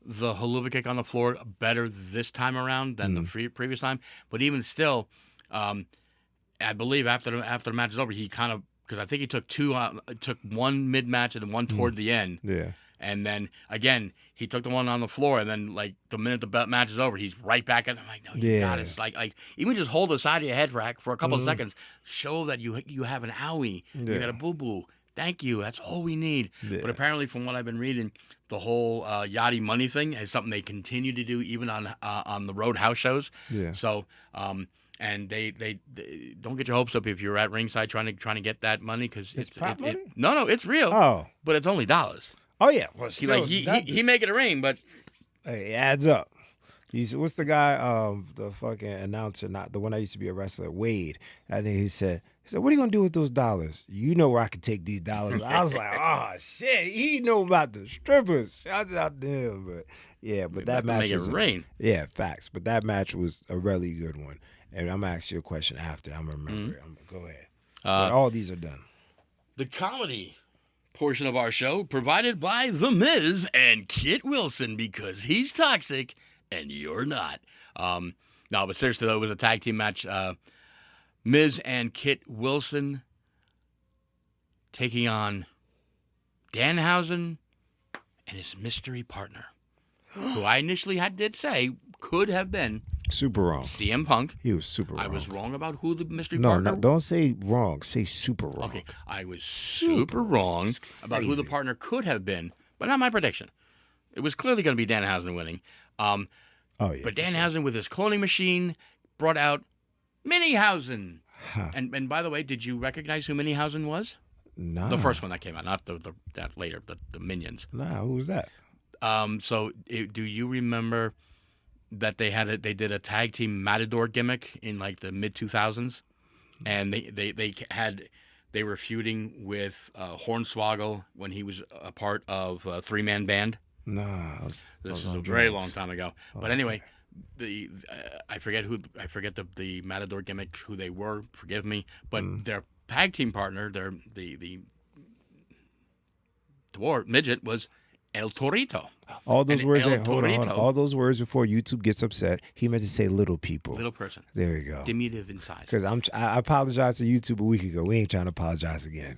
the haluva kick on the floor better this time around than the previous time. But even still, I believe after the match is over, he kind of, because I think he took took one mid match and then one toward the end. Yeah. And then again, he took the one on the floor, and then like the minute the match is over, he's right back at. I'm like, no, you got it. It's like even just hold the side of your head for a couple of seconds, show that you have an owie, you got a boo boo. Thank you. That's all we need. Yeah. But apparently, from what I've been reading, the whole Yachty money thing is something they continue to do even on the road house shows. Yeah. So. And they don't get your hopes up if you're at ringside trying to get that money, because it's money? No, it's real. Oh, but it's only dollars. Oh yeah, well, still, he make it rain, but hey, it adds up. What's the guy? The fucking announcer, not the one that used to be a wrestler, Wade. I think he said, "What are you gonna do with those dollars? You know where I can take these dollars." I was like, "Oh shit, he know about the strippers." Shout out to him, but yeah, but that match was rain. Yeah, facts. But that match was a really good one. And I'm gonna ask you a question after. I'm gonna remember it. Go ahead. All these are done. The comedy portion of our show provided by The Miz and Kit Wilson, because he's toxic and you're not. No, but seriously though, it was a tag team match. Miz and Kit Wilson taking on Danhausen and his mystery partner, who I initially did say could have been super wrong. CM Punk. He was super wrong. I was wrong about who the mystery partner. No, don't say wrong. Say super wrong. Okay, I was super wrong about who the partner could have been, but not my prediction. It was clearly going to be Danhausen winning. Yeah. But Danhausen with his cloning machine brought out Minniehausen. Huh. And by the way, did you recognize who Minniehausen was? No. The first one that came out, not that later, the Minions. Nah, who was that? Do you remember that they did a tag team Matador gimmick in like the mid 2000s, and they were feuding with Hornswoggle when he was a part of a 3-man band. No, this is a very long time ago. But anyway, I forget the Matador gimmick, who they were. Forgive me, but their tag team partner, the dwarf midget, was El Torito. All those words. Hold on. All those words before YouTube gets upset. He meant to say little people. Little person. There you go. Diminutive in size. Because I apologized to YouTube a week ago. We ain't trying to apologize again.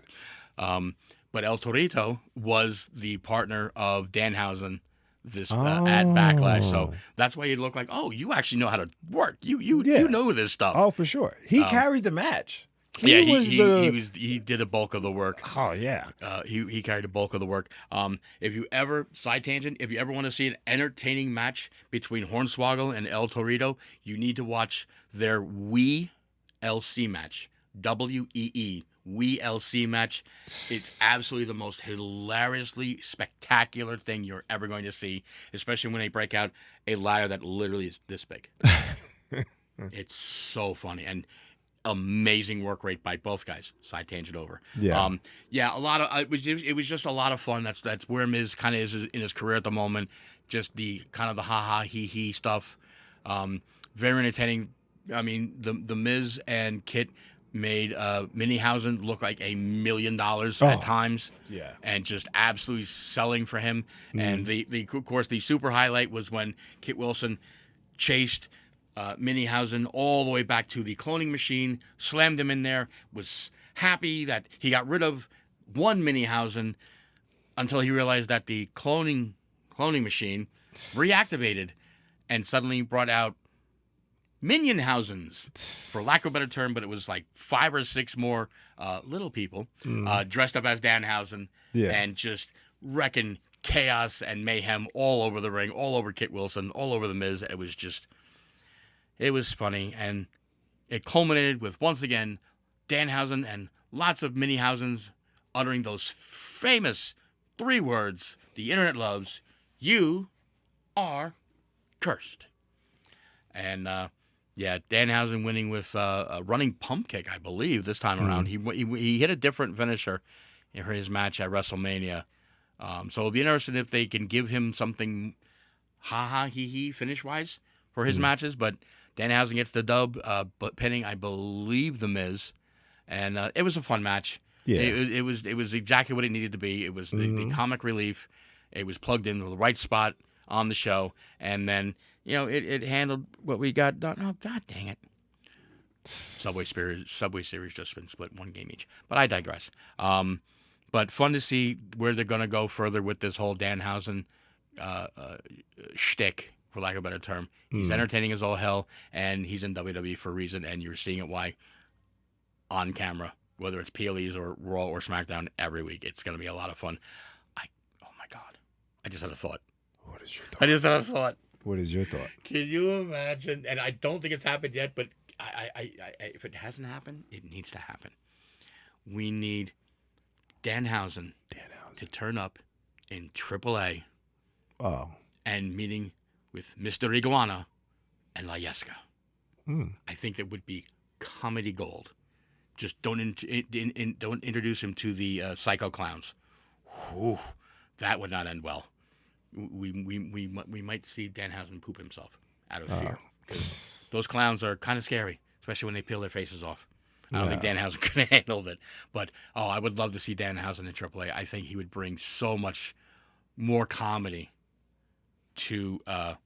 But El Torito was the partner of Danhausen at Backlash. So that's why you look like, oh, you actually know how to work. You know this stuff. Oh, for sure. He carried the match. He did a bulk of the work. Oh yeah. He carried a bulk of the work. If you ever want to see an entertaining match between Hornswoggle and El Torito, you need to watch their WEE LC match. WEE WEE LC match. It's absolutely the most hilariously spectacular thing you're ever going to see, especially when they break out a ladder that literally is this big. It's so funny and amazing work rate by both guys. Side tangent over. Yeah. A lot of it was just a lot of fun. That's where Miz kind of is in his career at the moment. Just the kind of the ha ha he he stuff. Very entertaining. I mean, the Miz and Kit made Minniehausen look like $1 million at times. Yeah. And just absolutely selling for him. And of course the super highlight was when Kit Wilson chased Minniehausen all the way back to the cloning machine, slammed him in there, was happy that he got rid of one Minihausen until he realized that the cloning machine reactivated and suddenly brought out Minionhausens, for lack of a better term, but it was like 5 or 6 more little people dressed up as Danhausen and just wrecking chaos and mayhem all over the ring, all over Kit Wilson, all over The Miz. It was funny, and it culminated with, once again, Danhausen and lots of Minihausens uttering those famous 3 words the internet loves: "You are cursed." And Danhausen winning with a running pump kick, I believe, this time around. He hit a different finisher in his match at WrestleMania. So it'll be interesting if they can give him something hee finish-wise for his matches. But Danhausen gets the dub, but pinning, I believe, The Miz. And it was a fun match. Yeah. It was exactly what it needed to be. It was the comic relief. It was plugged into the right spot on the show. And then, it handled what we got done. Oh, God dang it. Subway Series just been split 1 game each. But I digress. But fun to see where they're going to go further with this whole Danhausen shtick, for lack of a better term. He's entertaining as all hell, and he's in WWE for a reason, and you're seeing it why on camera, whether it's PLEs or Raw or SmackDown every week. It's going to be a lot of fun. Oh, my God. I just had a thought. What is your thought? I just had a thought. What is your thought? Can you imagine? And I don't think it's happened yet, but I if it hasn't happened, it needs to happen. We need Danhausen to turn up in AAA. Oh. And meeting with Mr. Iguana and La Yesca. I think that would be comedy gold. Just don't introduce him to the Psycho Clowns. Whew, that would not end well. We might see Danhausen poop himself out of fear. Those clowns are kind of scary, especially when they peel their faces off. I don't think Danhausen could have handled it. But, I would love to see Danhausen in AAA. I think he would bring so much more comedy to a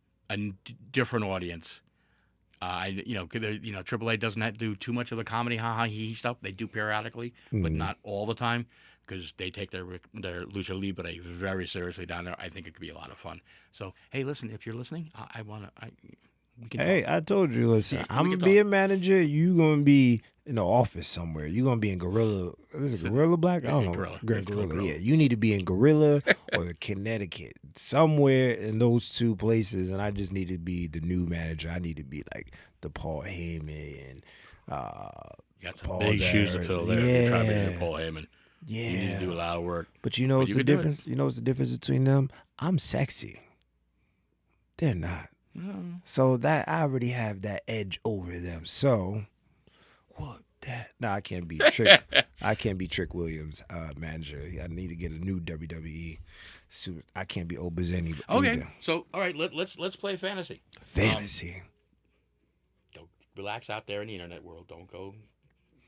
different audience. AAA doesn't do too much of the comedy, hee stuff. They do periodically, but not all the time, because they take their lucha libre very seriously down there. I think it could be a lot of fun. So, hey, listen, if you're listening, we can talk. Hey, I told you, listen, I'm going to be a manager. You going to be in the office somewhere. You're going to be in Gorilla. Is it Gorilla Black? I don't know. Gorilla. Yeah, you need to be in Gorilla or Connecticut. Somewhere in those 2 places. And I just need to be the new manager. I need to be like the Paul Heyman and you got some Paul big shoes to fill there. Yeah. You're trying to be Paul Heyman. Yeah. You need to do a lot of work. But you know what's the difference? You know what's the difference between them? I'm sexy. They're not. No. So that I already have that edge over them. So what that? No, I can't be Trick. I can't be Trick Williams manager. I need to get a new WWE suit. I can't be Obazeni. Okay. Either. So all right, let's play fantasy. Fantasy. Don't relax out there in the internet world. Don't go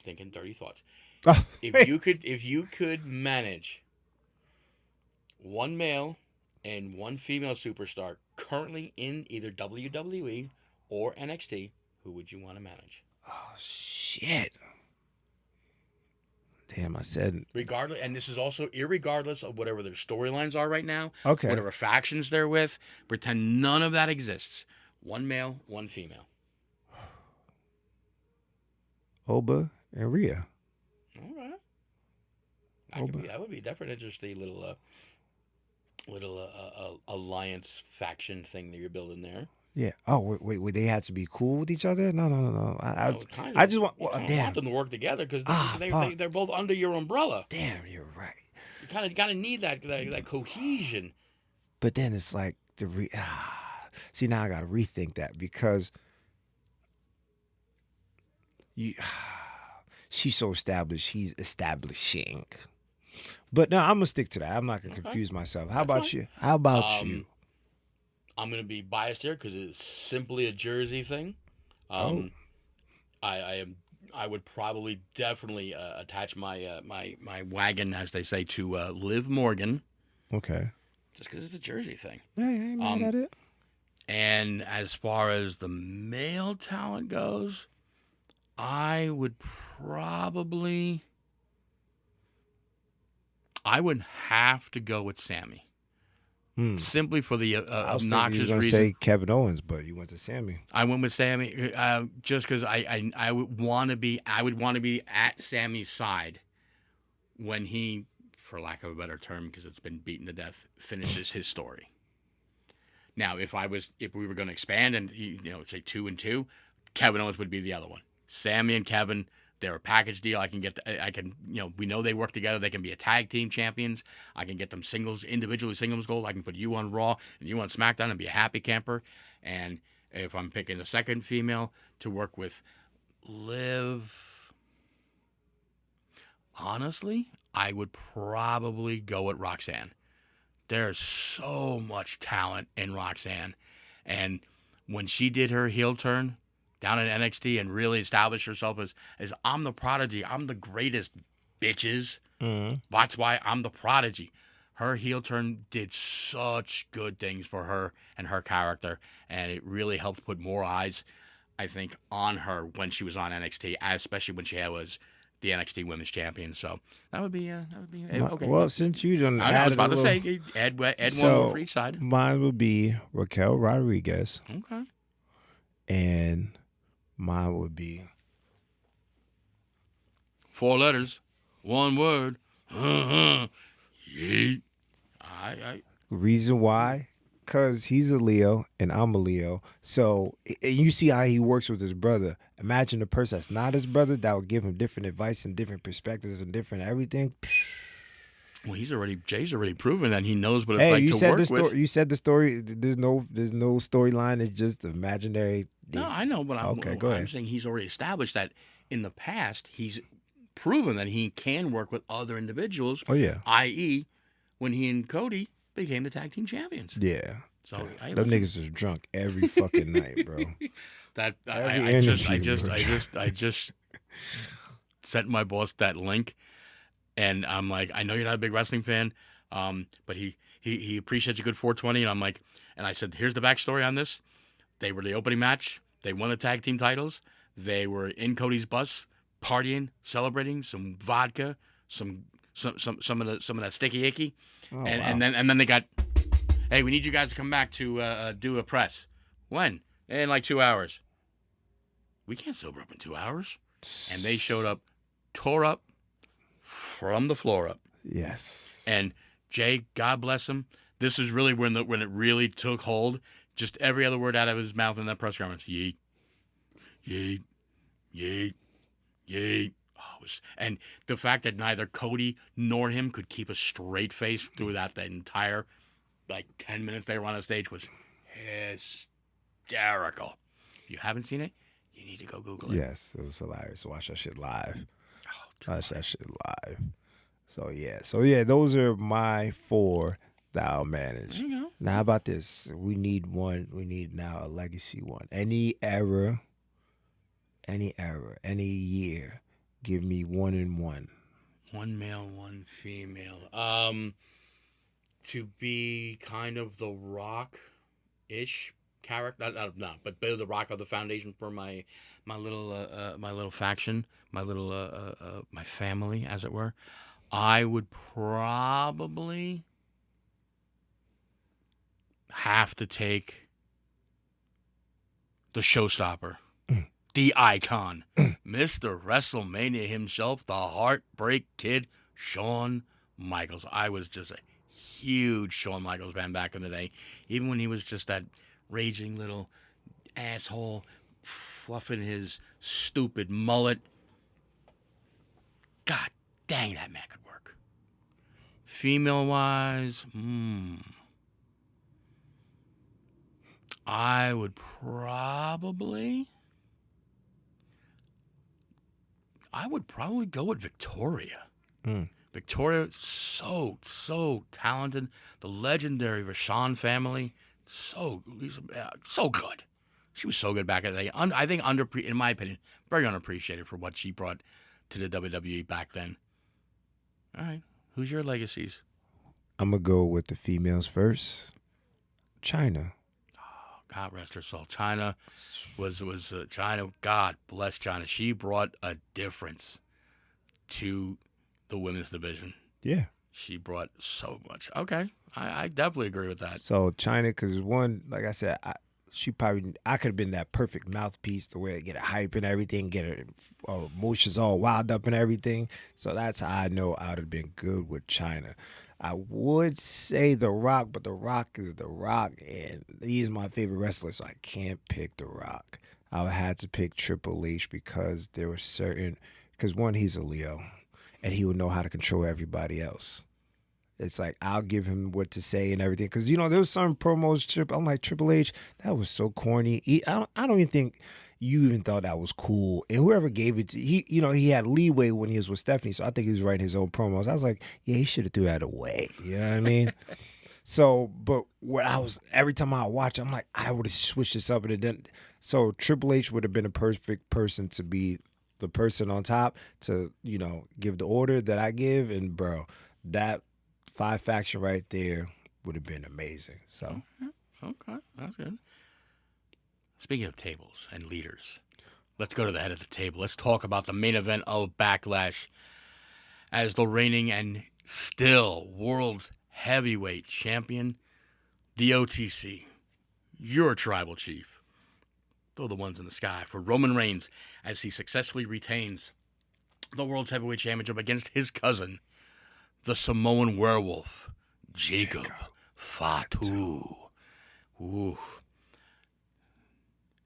thinking dirty thoughts. Oh, If you could manage 1 male and 1 female superstar currently in either WWE or NXT, who would you want to manage? Oh, shit. Damn, I said... Regardless, and this is also irregardless of whatever their storylines are right now, okay, whatever factions they're with, pretend none of that exists. 1 male, 1 female. Oba and Rhea. All right. That would be definitely an interesting little alliance faction thing that you're building there. Yeah. Oh, wait. They have to be cool with each other? No. I just want. Well, damn. Want them to work together because they're both under your umbrella. Damn, you're right. You kind of need that cohesion. But then it's like see, now I gotta rethink that because she's so established. He's establishing. But no, I'm gonna stick to that. I'm not gonna confuse myself. How about you? How about you? I'm gonna be biased here because it's simply a Jersey thing. I would probably definitely attach my my wagon, as they say, to Liv Morgan. Okay. Just because it's a Jersey thing. Yeah, ain't mad at it. And as far as the male talent goes, I would probably. I would have to go with Sammy. Simply for the I was thinking you obnoxious was gonna reason. say Kevin Owens, but you went to Sammy. I went with Sammy just because I would want to be at Sammy's side when he, for lack of a better term, because it's been beaten to death, finishes his story. Now, if we were going to expand and say 2 and 2, Kevin Owens would be the other one. Sammy and Kevin, they're a package deal. We know they work together. They can be a tag team champions. I can get them individually singles gold. I can put you on Raw and you on SmackDown and be a happy camper. And if I'm picking the second female to work with Liv, honestly, I would probably go with Roxanne. There's so much talent in Roxanne. And when she did her heel turn down in NXT and really established herself as I'm the prodigy, I'm the greatest, bitches. That's why I'm the prodigy. Her heel turn did such good things for her and her character, and it really helped put more eyes, I think, on her when she was on NXT, especially when she was the NXT Women's Champion. So that would be okay. Well, since you done I was about to little, say add so one for each side. mine would be Raquel Rodriguez, Okay. and mine would be 4 letters, 1 word. Yeet. reason why. Cause he's a Leo and I'm a Leo, so and you see how he works with his brother. Imagine a person that's not his brother that would give him different advice and different perspectives and different everything. Well, Jay's already proven that he knows what it's like to work with. You said the story. There's no storyline. It's just imaginary. No, I know, but I'm saying he's already established that in the past he's proven that he can work with other individuals. Oh yeah. I.e., when he and Cody became the tag team champions. Yeah. So them niggas was drunk every fucking night, bro. I just sent my boss that link, and I'm like, I know you're not a big wrestling fan, but he appreciates a good 420, and I'm like, and I said, here's the backstory on this. They were the opening match. They won the tag team titles. They were in Cody's bus, partying, celebrating, some vodka, some of that sticky icky, and then they got, hey, we need you guys to come back to do a press. When? In like 2 hours. We can't sober up in 2 hours. And they showed up, tore up from the floor up. Yes. And Jay, God bless him. This is really when it really took hold. Just every other word out of his mouth in that press conference. Yeet, yeet, yeet, yeet. And the fact that neither Cody nor him could keep a straight face throughout the entire 10 minutes they were on the stage was hysterical. If you haven't seen it, you need to go Google it. Yes, it was hilarious. Watch that shit live. Watch that shit live. So yeah, those are my 4 that I'll manage. There you go. Now how about this? We need one. We need now a legacy one. Any era, any year. Give me 1 and 1. 1 male, 1 female. To be kind of the Rock-ish character, but better the Rock of the foundation for my little faction, my family, as it were. I would probably have to take the showstopper. The icon, Mr. WrestleMania himself, the Heartbreak Kid, Shawn Michaels. I was just a huge Shawn Michaels fan back in the day. Even when he was just that raging little asshole fluffing his stupid mullet. God dang, that man could work. Female-wise, I would probably go with Victoria. Victoria, so talented. The legendary Vachon family, so good. She was so good back in the day. I think in my opinion, very unappreciated for what she brought to the WWE back then. All right, who's your legacies? I'm gonna go with the females first. China. God rest her soul. China was China. God bless China. She brought a difference to the women's division. Yeah. She brought so much. Okay, I definitely agree with that. So China, because one, like I said, I could have been that perfect mouthpiece to where get a hype and everything, get her emotions all wild up and everything. So that's how I know I would have been good with China. I would say The Rock, but The Rock is The Rock, and he's my favorite wrestler, so I can't pick The Rock. I had to pick Triple H because there were because one, he's a Leo, and he would know how to control everybody else. It's like I'll give him what to say and everything because there was some promos. I'm like Triple H, that was so corny. I don't even think you even thought that was cool. And whoever gave it to he had leeway when he was with Stephanie, so I think he was writing his own promos. I was like, yeah, he should have threw that away. You know what I mean? So, but what every time I watch, I'm like, I would have switched this up and it didn't. So Triple H would have been a perfect person to be the person on top to give the order that I give, and bro, that 5 faction right there would have been amazing. So, okay, that's good. Speaking of tables and leaders, let's go to the head of the table. Let's talk about the main event of Backlash as the reigning and still world heavyweight champion, the OTC, your tribal chief. Throw the ones in the sky for Roman Reigns as he successfully retains the world's heavyweight championship against his cousin, the Samoan werewolf, Jacob Fatu. Ooh.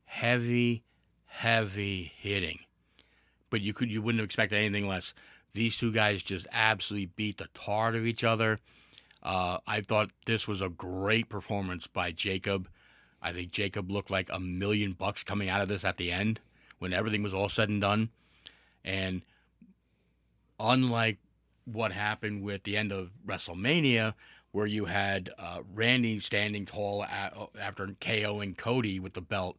Heavy hitting. But you wouldn't have expected anything less. These two guys just absolutely beat the tar out of each other. I thought this was a great performance by Jacob. I think Jacob looked like $1 million coming out of this at the end when everything was all said and done. And unlike what happened with the end of WrestleMania, where you had Randy standing tall after KOing Cody with the belt,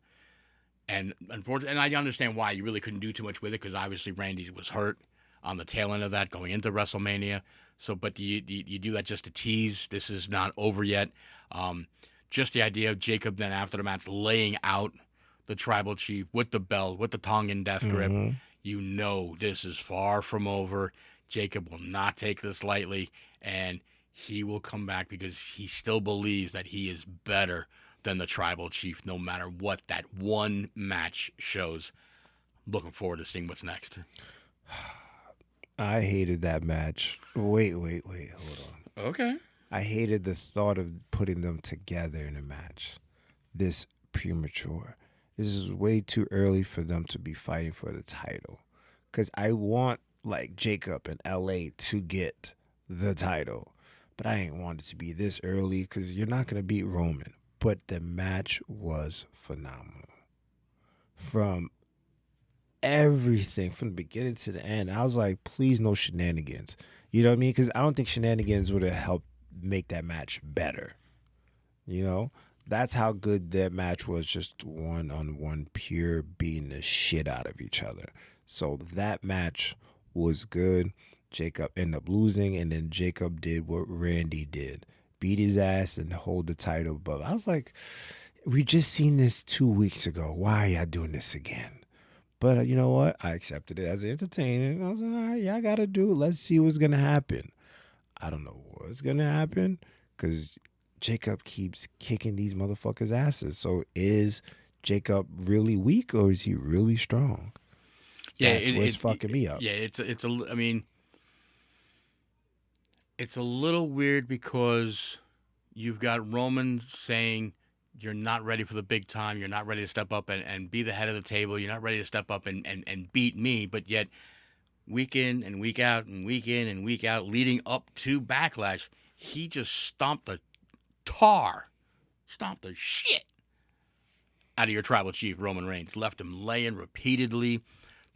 and unfortunately, and I understand why you really couldn't do too much with it because obviously Randy was hurt on the tail end of that going into WrestleMania. So, but you do that just to tease. This is not over yet. Just the idea of Jacob then after the match laying out the tribal chief with the belt, with the Tongan death grip. Mm-hmm. This is far from over. Jacob will not take this lightly, and he will come back because he still believes that he is better than the tribal chief, no matter what that one match shows. Looking forward to seeing what's next. I hated that match. Wait, hold on. Okay. I hated the thought of putting them together in a match. This premature. This is way too early for them to be fighting for the title. Because I want like Jacob and LA to get the title. But I ain't want it to be this early because you're not going to beat Roman. But the match was phenomenal. From everything, from the beginning to the end, I was like, please no shenanigans. You know what I mean? Because I don't think shenanigans would have helped make that match better. That's how good that match was, just one-on-one, pure beating the shit out of each other. So that match was good. Jacob ended up losing, and then Jacob did what Randy did. Beat his ass and hold the title above. I was like, we just seen this 2 weeks ago. Why are y'all doing this again? But you know what? I accepted it as entertaining. I was like, all right, y'all got to do it. Let's see what's going to happen. I don't know what's going to happen because Jacob keeps kicking these motherfuckers' asses. So is Jacob really weak or is he really strong? Yeah, That's what's fucking me up. Yeah, it's a little weird because you've got Roman saying you're not ready for the big time. You're not ready to step up and be the head of the table. You're not ready to step up and beat me. But yet, week in and week out and week in and week out, leading up to Backlash, he just stomped the shit out of your tribal chief, Roman Reigns. Left him laying repeatedly,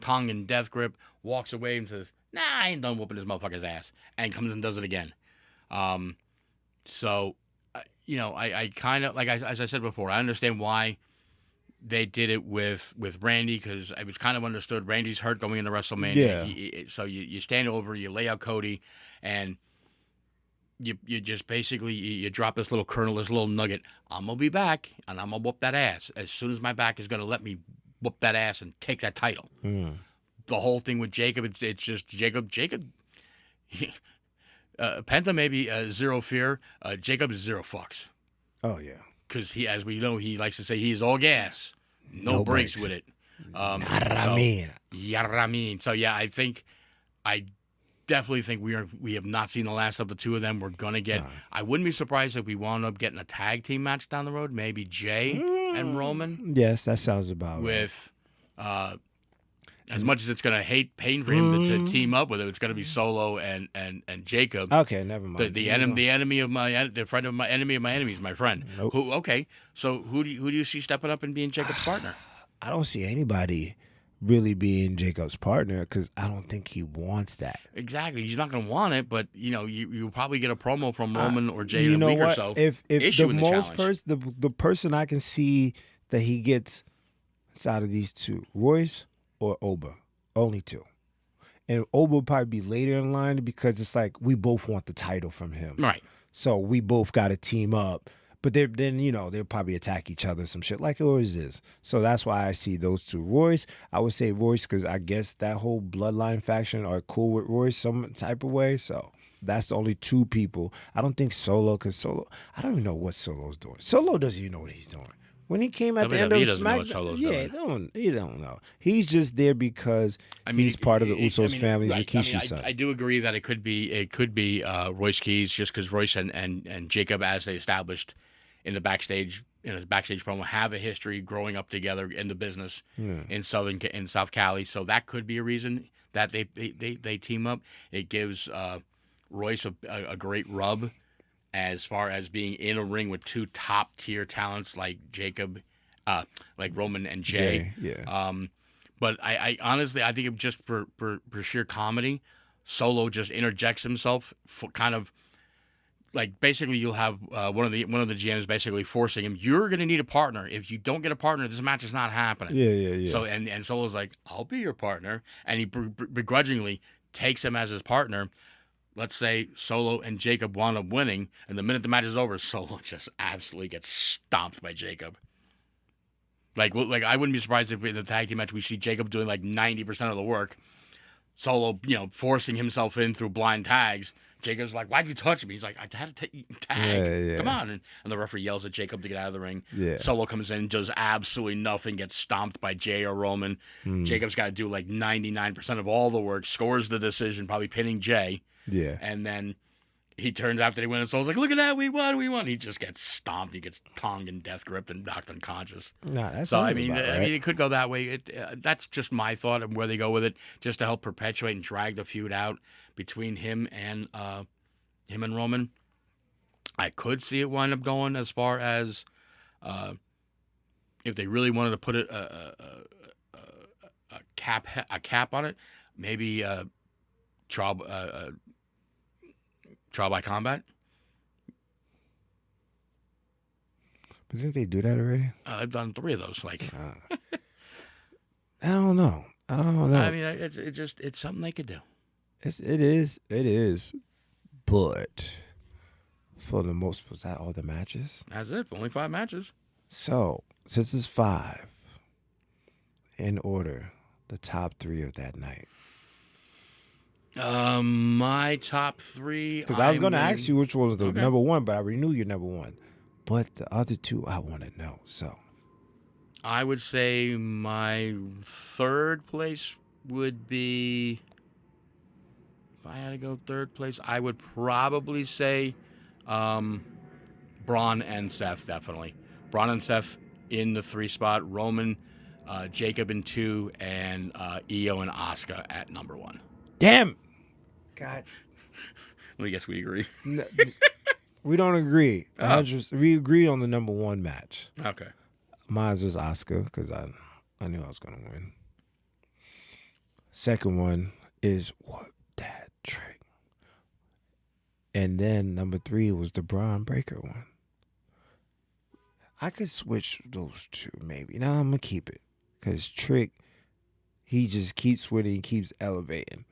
Tongan death grip, walks away and says, nah, I ain't done whooping this motherfucker's ass, and comes and does it again. So, I kind of, as I said before, I understand why they did it with Randy, because it was kind of understood Randy's hurt going into WrestleMania. Yeah. So you stand over, you lay out Cody, and you just basically you drop this little kernel, this little nugget. I'm going to be back, and I'm going to whoop that ass. As soon as my back is going to let me whoop that ass and take that title. The whole thing with Jacob, it's just Jacob, Penta maybe zero fear. Jacob is zero fucks. Oh yeah. Because he, as we know, he likes to say he is all gas, no brakes with it. Ramin. Yaramin. So yeah, I definitely think we have not seen the last of the two of them. We're gonna get. I wouldn't be surprised if we wound up getting a tag team match down the road. Maybe Jay and Roman. Yes, that sounds about with. As much as it's gonna pain for him to team up with him, it's gonna be Solo and Jacob. Okay, never mind. The enemy of my enemy of my enemy is my friend. Nope. Who do you see stepping up and being Jacob's partner? I don't see anybody really being Jacob's partner because I don't think he wants that. Exactly, he's not gonna want it, but you'll probably get a promo from Roman or Jay in a week what? or so. If the most the person I can see that he gets out of these two, Royce or Oba, only two. And Oba will probably be later in line because it's like we both want the title from him. Right. So we both got to team up. But then, they'll probably attack each other, some shit like it always is. So that's why I see those two. Royce, I would say Royce because I guess that whole bloodline faction are cool with Royce some type of way. So that's the only two people. I don't think Solo, because Solo, I don't even know what Solo's doing. Solo doesn't even know what he's doing. When he came at the end of SmackDown, he don't know. He's just there because he's part of the Usos family, Rikishi's son. I do agree that it could be Royce Keys, just because Royce and Jacob, as they established in his backstage promo, have a history growing up together in the business in South Cali. So that could be a reason that they team up. It gives Royce a great rub as far as being in a ring with two top tier talents like Jacob, like Roman and Jay. But I honestly, I think just for sheer comedy, Solo just interjects himself for kind of like basically you'll have one of the GMs basically forcing him. You're gonna need a partner. If you don't get a partner, this match is not happening. Yeah. So and Solo's like, I'll be your partner, and he begrudgingly takes him as his partner. Let's say Solo and Jacob wound up winning, and the minute the match is over, Solo just absolutely gets stomped by Jacob. Like I wouldn't be surprised if in the tag team match we see Jacob doing like 90% of the work, Solo, forcing himself in through blind tags. Jacob's like, "Why'd you touch me?" He's like, "I had to tag. Yeah. Come on!" And the referee yells at Jacob to get out of the ring. Yeah. Solo comes in, does absolutely nothing, gets stomped by Jay or Roman. Jacob's got to do like 99% of all the work, scores the decision, probably pinning Jay. Yeah. And then he turns after they win, and Solo's like, "Look at that, we won!" He just gets stomped. He gets tongued and death gripped and knocked unconscious. Nah, that's so. Right. I mean, it could go that way. That's just my thought of where they go with it, just to help perpetuate and drag the feud out between him and Roman. I could see it wind up going as far as if they really wanted to put a cap on it, maybe trial by combat. But didn't they do that already? They've done 3 of those. I don't know. I mean, it's something they could do. It is. But for the most, was that all the matches? That's it. Only 5 matches. So since it's 5, in order, the top 3 of that night. My top 3. Because I was going to ask you which was the number 1, but I already knew your number 1. But the other 2, I want to know. So I would say my 3rd place would be. If I had to go 3rd place, I would probably say Braun and Seth, definitely. Braun and Seth in the 3 spot. Roman, Jacob in 2, and Io and Asuka at number 1. Damn. God. Well, I guess we agree. We don't agree. We agreed on the number 1 match. Okay. Mine was Asuka because I knew I was going to win. Second one is what? That trick. And then number 3 was the Braun Breaker one. I could switch those 2 maybe. Now I'm going to keep it. Because Trick, he just keeps winning, keeps elevating.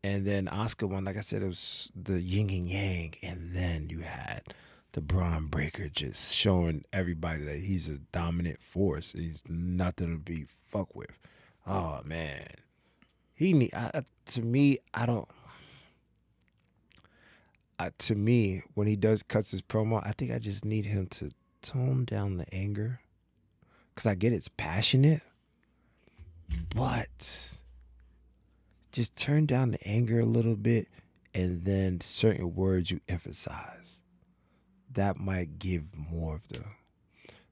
And then Asuka one, like I said, it was the yin and yang. And then you had the Braun Breaker just showing everybody that he's a dominant force. He's nothing to be fucked with. Oh, man. To me, I don't. to me, when he cuts his promo, I think I just need him to tone down the anger. Because I get it's passionate, but just turn down the anger a little bit, and then certain words you emphasize. That might give more of the...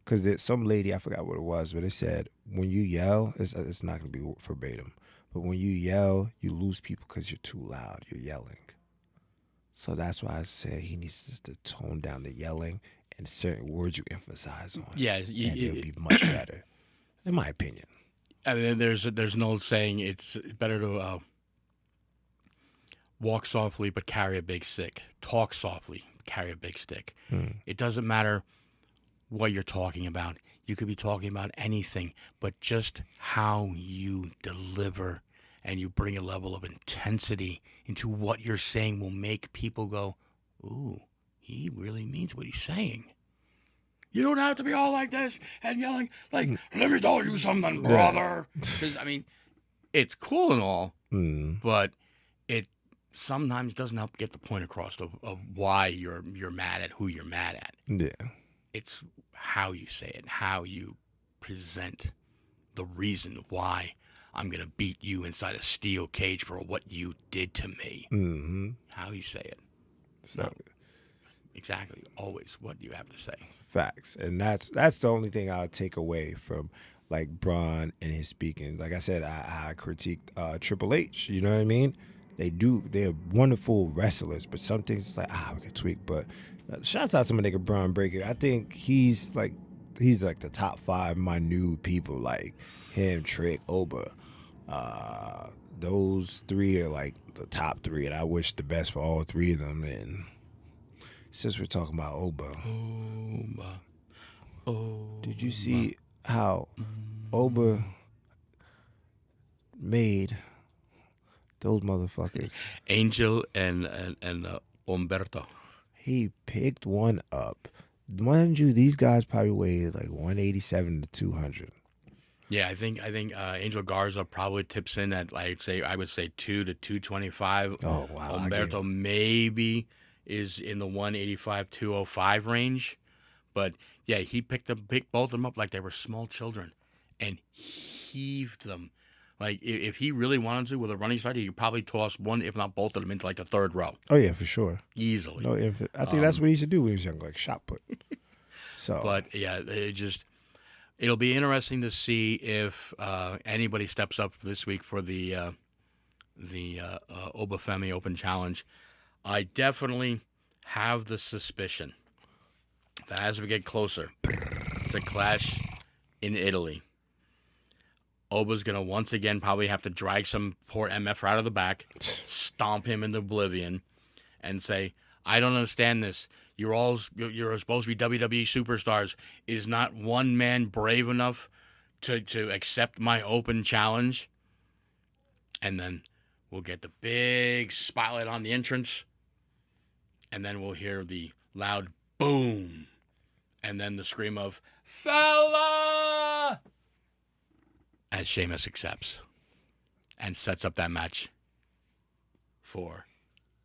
Because there's some lady, I forgot what it was, but it said, when you yell, it's not going to be verbatim, but when you yell, you lose people because you're too loud. You're yelling. So that's why I said he needs just to tone down the yelling and certain words you emphasize on. Yeah, and it'll be much better, in my opinion. I mean, there's an old saying: it's better to walk softly but carry a big stick. Talk softly, carry a big stick. It doesn't matter what you're talking about. You could be talking about anything, but just how you deliver and you bring a level of intensity into what you're saying will make people go, "Ooh, he really means what he's saying." You don't have to be all like this and yelling like, "Let me tell you something, brother." Because, I mean, it's cool and all, but it sometimes doesn't help get the point across of why you're mad at who you're mad at. Yeah. It's how you say it, how you present the reason why I'm going to beat you inside a steel cage for what you did to me. Mm-hmm. How you say it. So, Not exactly always what you have to say. Facts. And that's the only thing I'll take away from like Braun and his speaking. Like I said, I critiqued Triple H, you know what I mean? They're wonderful wrestlers, but some things it's like, we could tweak. But shouts out to my nigga Braun Breaker. I think he's like the top 5 my new people, like him, Trick, Oba. Those 3 are like the top 3, and I wish the best for all 3 of them. And since we're talking about Oba, did you see how Oba made those motherfuckers? Angel and Humberto. He picked one up. Mind you, these guys probably weighed like 187 to 200. Yeah, I think Angel Garza probably tips in at I would say 2 to 225. Oh wow! Humberto maybe is in the 185 205 range, but yeah, he picked both of them up like they were small children, and heaved them. Like if he really wanted to with a running start, he could probably toss one, if not both of them, into like the 3rd row. Oh yeah, for sure, easily. No, I think that's what he should do when he was young, like shot put. So, but yeah, it'll be interesting to see if anybody steps up this week for the Obafemi Open Challenge. I definitely have the suspicion that as we get closer to Clash in Italy, Oba's going to once again probably have to drag some poor MF out of the back, stomp him into oblivion, and say, "I don't understand this. You're supposed to be WWE superstars. Is not one man brave enough to accept my open challenge?" And then we'll get the big spotlight on the entrance, and then we'll hear the loud boom, and then the scream of "Fella!" as Sheamus accepts and sets up that match for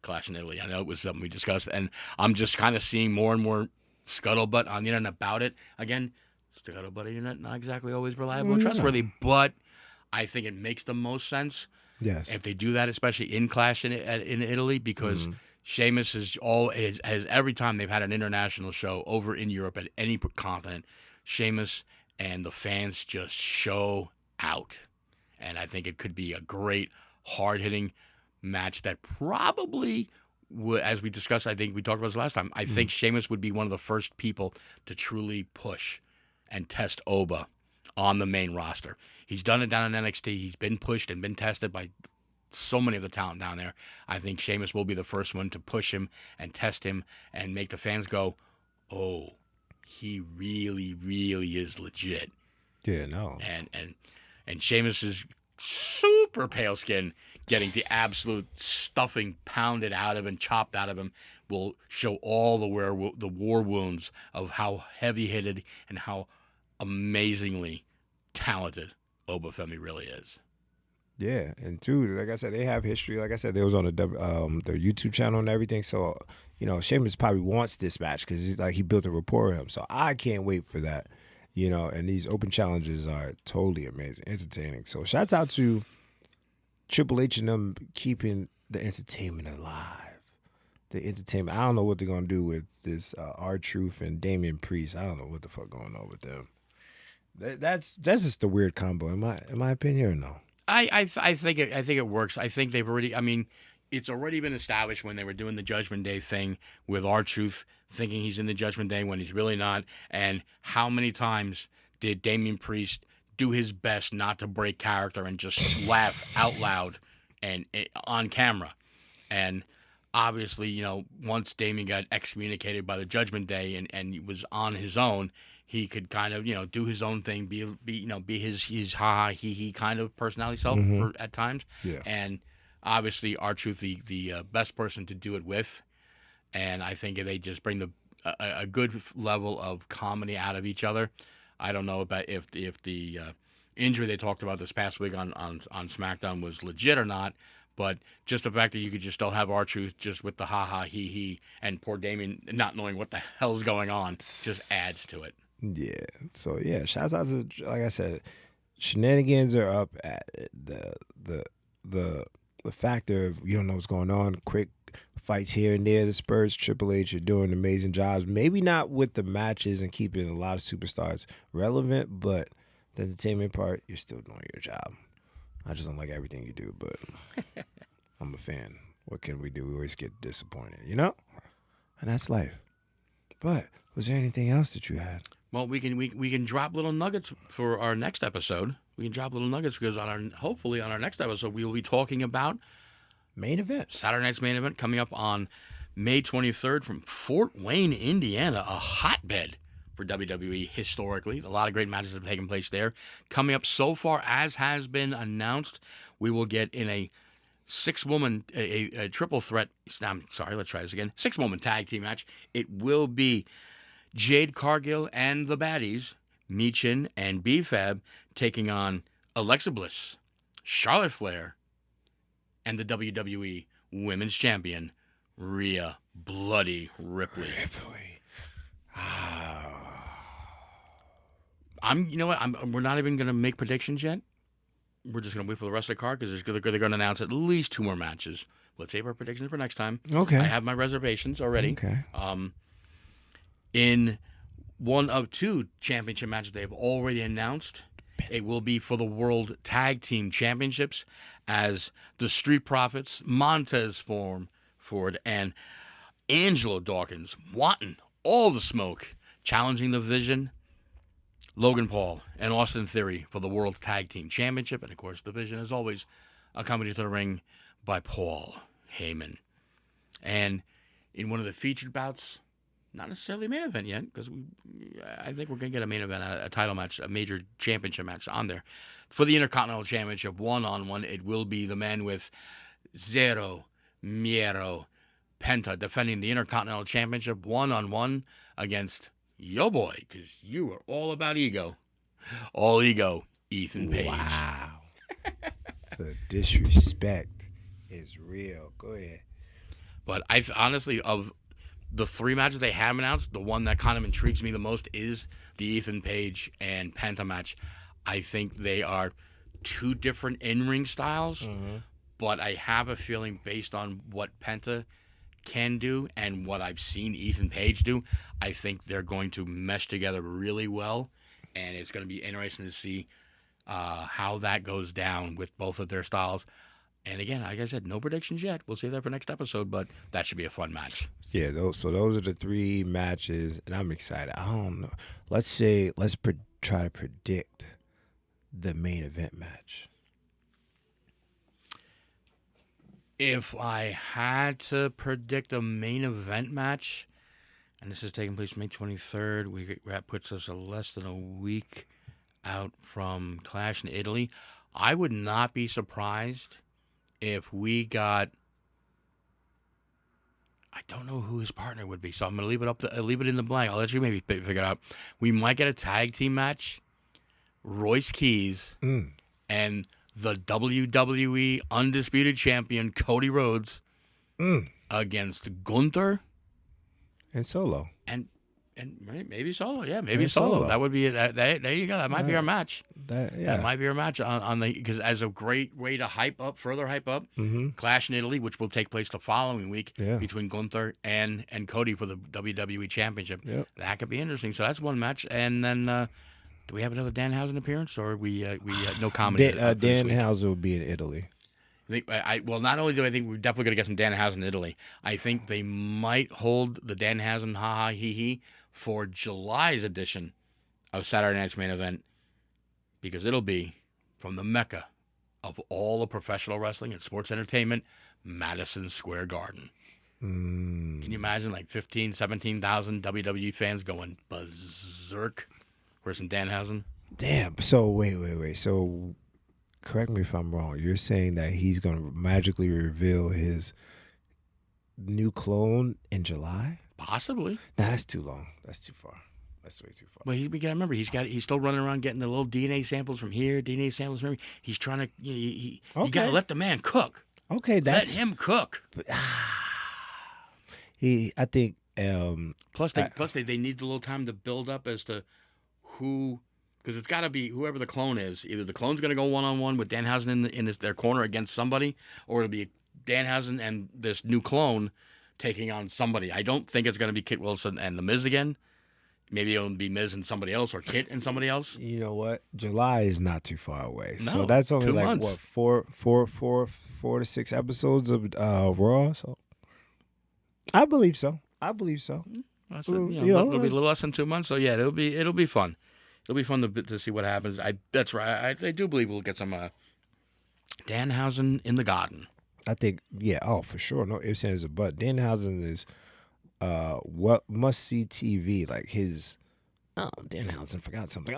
Clash in Italy. I know it was something we discussed, and I'm just kind of seeing more and more scuttlebutt on the internet about it. Again, scuttlebutt on the internet, not exactly always reliable and trustworthy, but I think it makes the most sense. Yes. If they do that, especially in Clash in Italy, because Sheamus has every time they've had an international show over in Europe at any continent, Sheamus and the fans just show out. And I think it could be a great, hard-hitting match that probably would, as we discussed, I think we talked about this last time, I think Sheamus would be one of the first people to truly push and test Oba on the main roster. He's done it down in NXT. He's been pushed and been tested by so many of the talent down there. I think Sheamus will be the first one to push him and test him and make the fans go, "Oh, he really, really is legit." Yeah, no. And Sheamus is super pale skin, getting the absolute stuffing pounded out of him, chopped out of him, will show all the war wounds of how heavy-hitted and how amazingly talented Obafemi really is. Yeah, and two, like I said, they have history. Like I said, they was on their YouTube channel and everything. So, Sheamus probably wants this match because he built a rapport with him. So I can't wait for that. And these open challenges are totally amazing, entertaining. So shouts out to Triple H and them keeping the entertainment alive. The entertainment. I don't know what they're gonna do with this R-Truth and Damian Priest. I don't know what the fuck going on with them. That's just a weird combo, in my opinion, or no? I think it works. I think they've already. I mean, it's already been established when they were doing the Judgment Day thing with R-Truth thinking he's in the Judgment Day when he's really not. And how many times did Damian Priest do his best not to break character and just laugh out loud and on camera? And obviously, once Damian got excommunicated by the Judgment Day and he was on his own, he could kind of, do his own thing, be his ha ha he he kind of personality self at times. Yeah. And obviously, R-Truth the best person to do it with, and I think they just bring a good level of comedy out of each other. I don't know about if the injury they talked about this past week on SmackDown was legit or not. But just the fact that you could just still have R-Truth just with the ha-ha, he-he, and poor Damien not knowing what the hell's going on just adds to it. Yeah. So, yeah, shouts out to, like I said, shenanigans are up at the factor of you don't know what's going on. Quick fights here and there. The Spurs, Triple H are doing amazing jobs. Maybe not with the matches and keeping a lot of superstars relevant, but the entertainment part, you're still doing your job. I just don't like everything you do, but I'm a fan. What can we do? We always get disappointed, And that's life. But was there anything else that you had? Well, we can drop little nuggets for our next episode. We can drop little nuggets because hopefully on our next episode we will be talking about main event. Saturday night's main event coming up on May 23rd from Fort Wayne, Indiana, a hotbed for WWE historically. A lot of great matches have taken place there. Coming up so far, as has been announced, we will get in a six-woman, a triple threat. I'm sorry, let's try this again. Six-woman tag team match. It will be Jade Cargill and the Baddies, Michin and B-Fab, taking on Alexa Bliss, Charlotte Flair, and the WWE Women's Champion, Rhea Bloody Ripley. We're not even going to make predictions yet. We're just going to wait for the rest of the card because they're going to announce at least two more matches. Let's save our predictions for next time. Okay. I have my reservations already. Okay. In one of two championship matches they have already announced, it will be for the World Tag Team Championships as the Street Profits, Montez Ford, and Angelo Dawkins wanting all the smoke, challenging the Vision, Logan Paul, and Austin Theory for the World Tag Team Championship. And, of course, the Vision is always accompanied to the ring by Paul Heyman. And in one of the featured bouts, not necessarily a main event yet, because I think we're going to get a main event, a title match, a major championship match on there. For the Intercontinental Championship, one-on-one, it will be the man with Zero Miedo Penta defending the Intercontinental Championship one-on-one against yo boy, because you are all about ego. All ego, Ethan Page. Wow. The disrespect is real. Go ahead. But I honestly, of the three matches they have announced, the one that kind of intrigues me the most is the Ethan Page and Penta match. I think they are two different in-ring styles, but I have a feeling based on what Penta can do and what I've seen Ethan Page do, I think they're going to mesh together really well, and it's going to be interesting to see how that goes down with both of their styles. And again, like I said, no predictions yet. We'll save that for next episode, but that should be a fun match. Yeah, those are the three matches, and I'm excited. I don't know. Let's try to predict the main event match. If I had to predict a main event match, and this is taking place May 23rd, that puts us less than a week out from Clash in Italy, I would not be surprised if we got, I don't know who his partner would be, so I'm going to leave it in the blank. I'll let you maybe figure it out. We might get a tag team match, Royce Keys and the WWE Undisputed Champion Cody Rhodes against Gunther And Solo. and maybe Solo. Yeah, maybe And Solo. Solo. That would be there. You go. That might be our match. That That might be our match on the because as a great way to further hype up Clash in Italy, which will take place the following week between Gunther and Cody for the WWE Championship. Yep. That could be interesting. So that's one match, and then do we have another Danhausen appearance, or we no comedy? Danhausen will be in Italy. Well, not only do I think we're definitely going to get some Danhausen in Italy, I think they might hold the Danhausen ha ha he he for July's edition of Saturday Night's Main Event, because it'll be from the Mecca of all the professional wrestling and sports entertainment, Madison Square Garden. Can you imagine like 15, 17,000 WWE fans going berserk for some Danhausen? Damn. So wait. So correct me if I'm wrong. You're saying that he's going to magically reveal his new clone in July? Possibly. Nah, that's too long. That's too far. That's way too far. Well, we gotta remember he's still running around getting the little DNA samples from here, DNA samples from here. He's trying to you gotta let the man cook. Okay, let him cook. I think. Plus they need a little time to build up as to who, because it's got to be whoever the clone is. Either the clone's gonna go one-on-one with Danhausen in their corner against somebody, or it'll be Danhausen and this new clone taking on somebody. I don't think it's gonna be Kit Wilson and The Miz again. Maybe it'll be Miz and somebody else, or Kit and somebody else. You know what? July is not too far away. No, so that's only 2 like months. what, 4 to 6 episodes of Raw. So I believe so. It'll be a little less than 2 months. So yeah, it'll be fun. It'll be fun to see what happens. That's right. I do believe we'll get some Danhausen in the Garden. I think, yeah, for sure. No ifs, ands, or buts. Danhausen is what must-see TV. Like Danhausen forgot something.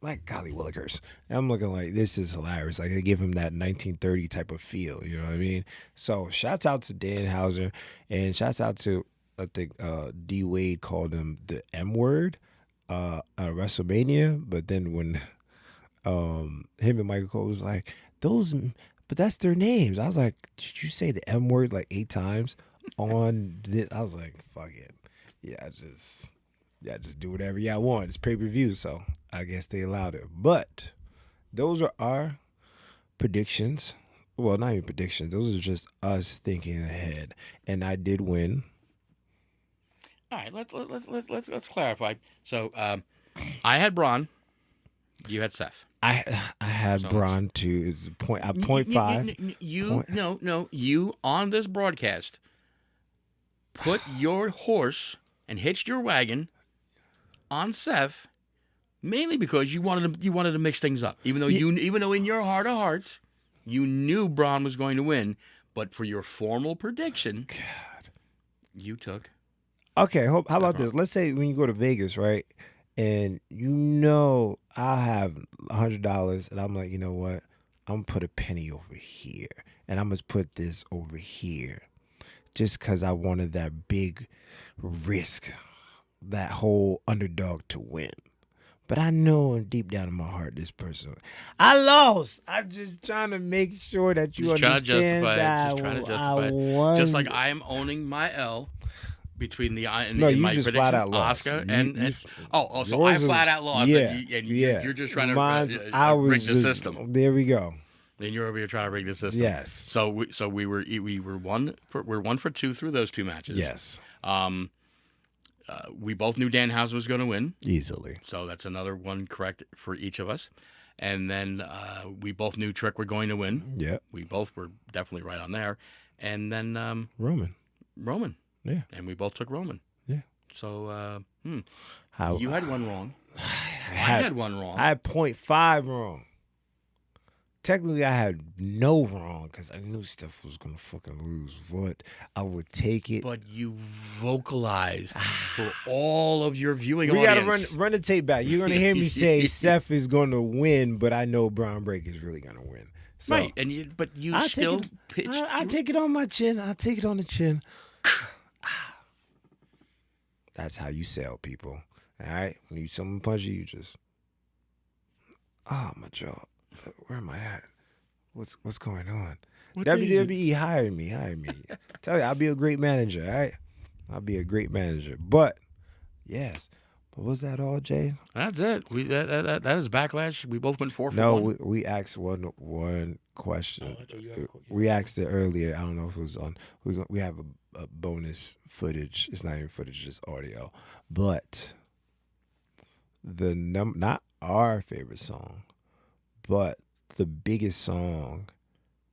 Like golly willikers. And I'm looking like, this is hilarious. Like, they give him that 1930 type of feel. You know what I mean? So, shouts out to Danhausen. And shouts out to, I think, D. Wade called him the M word at WrestleMania. But then when him and Michael Cole was like, but that's their names. I was like, did you say the M word like 8 times on this? I was like, fuck it. Yeah, just do whatever y'all want. It's pay-per-view, so I guess they allowed it. But those are our predictions. Well, not even predictions. Those are just us thinking ahead. And I did win. All right, let's clarify. So, I had Braun. You had Seth. I had Braun too. It's a point. 0.5. You on this broadcast put your horse and hitched your wagon on Seth, mainly because you wanted to mix things up. Even though in your heart of hearts you knew Braun was going to win, but for your formal prediction, you took. Okay, how about this? Let's say when you go to Vegas, right? And I have $100, and I'm like, you know what? I'm gonna put a penny over here, and I'm gonna put this over here, just because I wanted that big risk, that whole underdog to win. But I know deep down in my heart, this person, I lost. I'm just trying to make sure that you understand that I won. Just like I'm owning my L. Between the and you my just prediction, flat out lost. Oscar so I flat out lost. Yeah, you're just trying to rig the system. There we go. Then you're over here trying to rig the system. Yes. So we were 1 for 2 through those 2 matches. Yes. We both knew Danhausen was going to win easily. So that's another one correct for each of us. And then we both knew Trick were going to win. Yeah. We both were definitely right on there. And then Roman. Yeah. And we both took Roman. Yeah. So, you had one wrong. I had one wrong. I had 0.5 wrong. Technically, I had no wrong because I knew Steph was going to fucking lose. But I would take it. But you vocalized for all of your viewing audience. We got to run the tape back. You're going to hear me say Seth is going to win, but I know Braun Breaker is really going to win. So, right. But you still pitched. I take it on my chin. I'll take it on the chin. That's how you sell people. All right? When someone punch you, you just, my jaw. Where am I at? what's going on? What day is it? WWE hire me. Tell you, I'll be a great manager. All right, I'll be a great manager. But yes, but was that all, Jay? That's it. That is Backlash. We both went 4 for No, 1. we asked one question. Oh, I thought you had a qu- We asked it earlier. I don't know if it was on. We have a bonus footage. It's not even footage, just audio. But not our favorite song, but the biggest song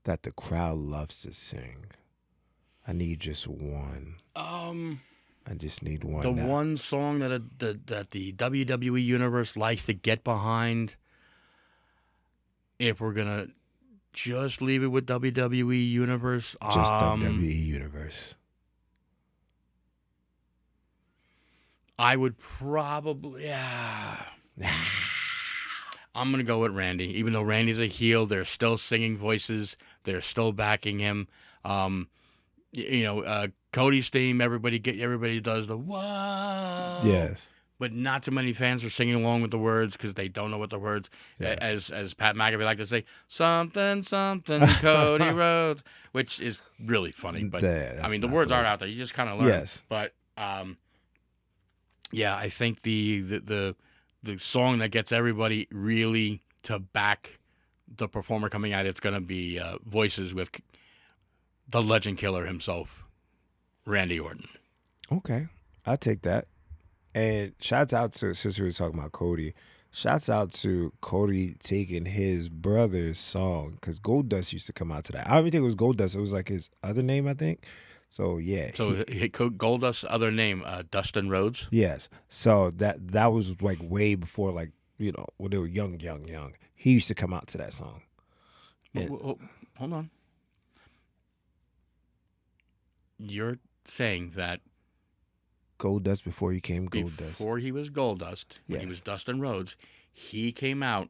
that the crowd loves to sing. I need just one. I just need one. The now. one song that the WWE universe likes to get behind. If we're gonna just leave it with WWE universe, Just WWE universe. I would probably I'm gonna go with Randy. Even though Randy's a heel, they're still singing voices. They're still backing him. Cody's theme. Everybody does the whoa. Yes. But not too many fans are singing along with the words because they don't know what the words. Yes. As Pat McAfee like to say, something Cody Rhodes, which is really funny. But I mean, the words aren't out there. You just kind of learn. Yes. But I think the song that gets everybody really to back the performer coming out, it's going to be Voices with the legend killer himself, Randy Orton. Okay, I'll take that. And shouts out to, since we were talking about Cody, shouts out to Cody taking his brother's song, because Goldust used to come out to that. I don't even think it was Goldust. It was like his other name, I think. So, yeah. So Goldust's other name, Dustin Rhodes? Yes. So that was like way before, like, when they were young. He used to come out to that song. Hold on. You're saying that Goldust before he came Goldust. before he was Goldust, when he was Dustin Rhodes, he came out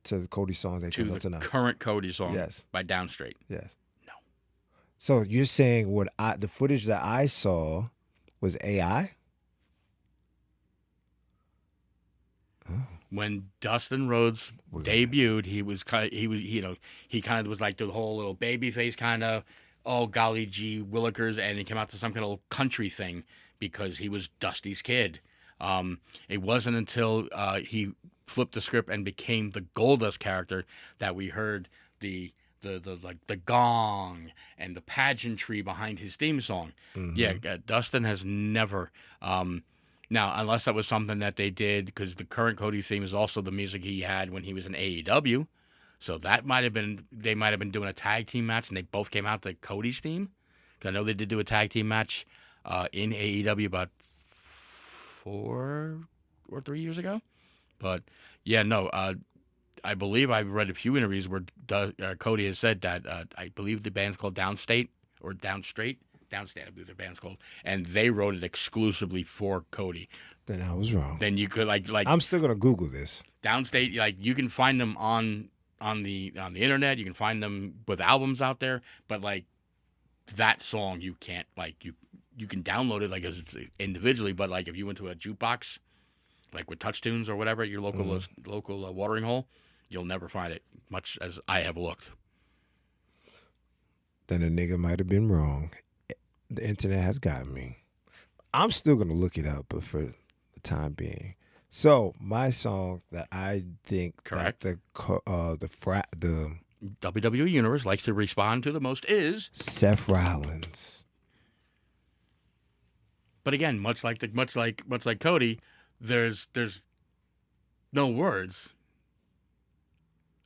to the Cody song they to come out the tonight. current Cody song Yes. by Downstraight. Yes. No. So you're saying the footage that I saw was AI? When Dustin Rhodes debuted, he kind of was like the whole little baby face kind of, oh golly gee willikers, and he came out to some kind of little country thing because he was Dusty's kid. It wasn't until he flipped the script and became the Goldust character that we heard the gong and the pageantry behind his theme song. Mm-hmm. Yeah, Dustin has never. Now, unless that was something that they did, because the current Cody theme is also the music he had when he was in AEW. So that they might have been doing a tag team match, and they both came out to Cody's theme. Because I know they did do a tag team match in AEW about 4 or 3 years ago. But yeah, no, I believe I read a few interviews where Cody has said that I believe the band's called Downstate or Downstraight. Downstate, I believe their band's called, and they wrote it exclusively for Cody. Then I was wrong. Then you could like I'm still gonna Google this. Downstate, like you can find them on the internet. You can find them with albums out there, but like that song, you can't you can download it like as it's individually, but like if you went to a jukebox, like with Touch Tunes or whatever at your local watering hole, you'll never find it. Much as I have looked. Then a nigga might have been wrong. The internet has gotten me. I'm still gonna look it up, but for the time being. So my song that I think correct the WWE universe likes to respond to the most is Seth Rollins. But again, much like Cody, there's no words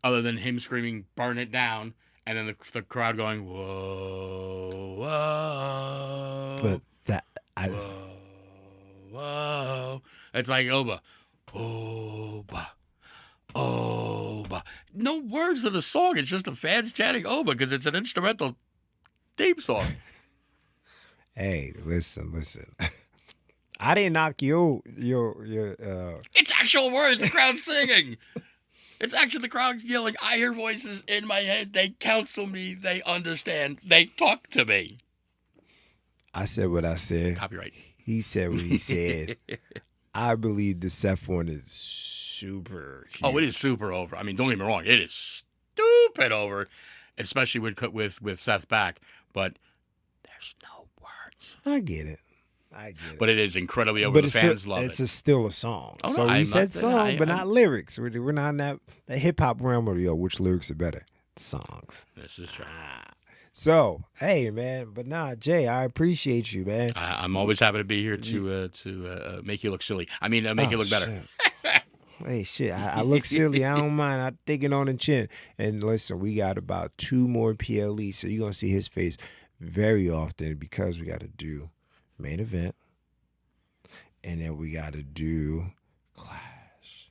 other than him screaming "Burn it down," and then the crowd going "Whoa, whoa." But whoa. It's like Oba. Oba. No words to the song. It's just the fans chanting Oba because it's an instrumental theme song. Hey, listen. I didn't knock your It's actual words. The crowd's singing. It's actually the crowd yelling. I hear voices in my head. They counsel me. They understand. They talk to me. I said what I said. Copyright. He said what he said. I believe the Seth one is super huge. Oh, it is super over. I mean, don't get me wrong. It is stupid over, especially with Seth back. But there's no words. I get it. But it is incredibly over. But The it's fans still, love it's it. still a song. Oh, no, so we I'm said not- song, but I- not lyrics. We're not in that hip hop realm of, which lyrics are better? Songs. This is true. So, hey, man. But nah, Jay, I appreciate you, man. I'm always happy to be here to make you look silly. I mean, make you look better. Shit. Hey, shit. I look silly. I don't mind. I take it on the chin. And listen, we got about 2 more PLEs. So you're going to see his face very often because we got to do main event. And then we got to do Clash.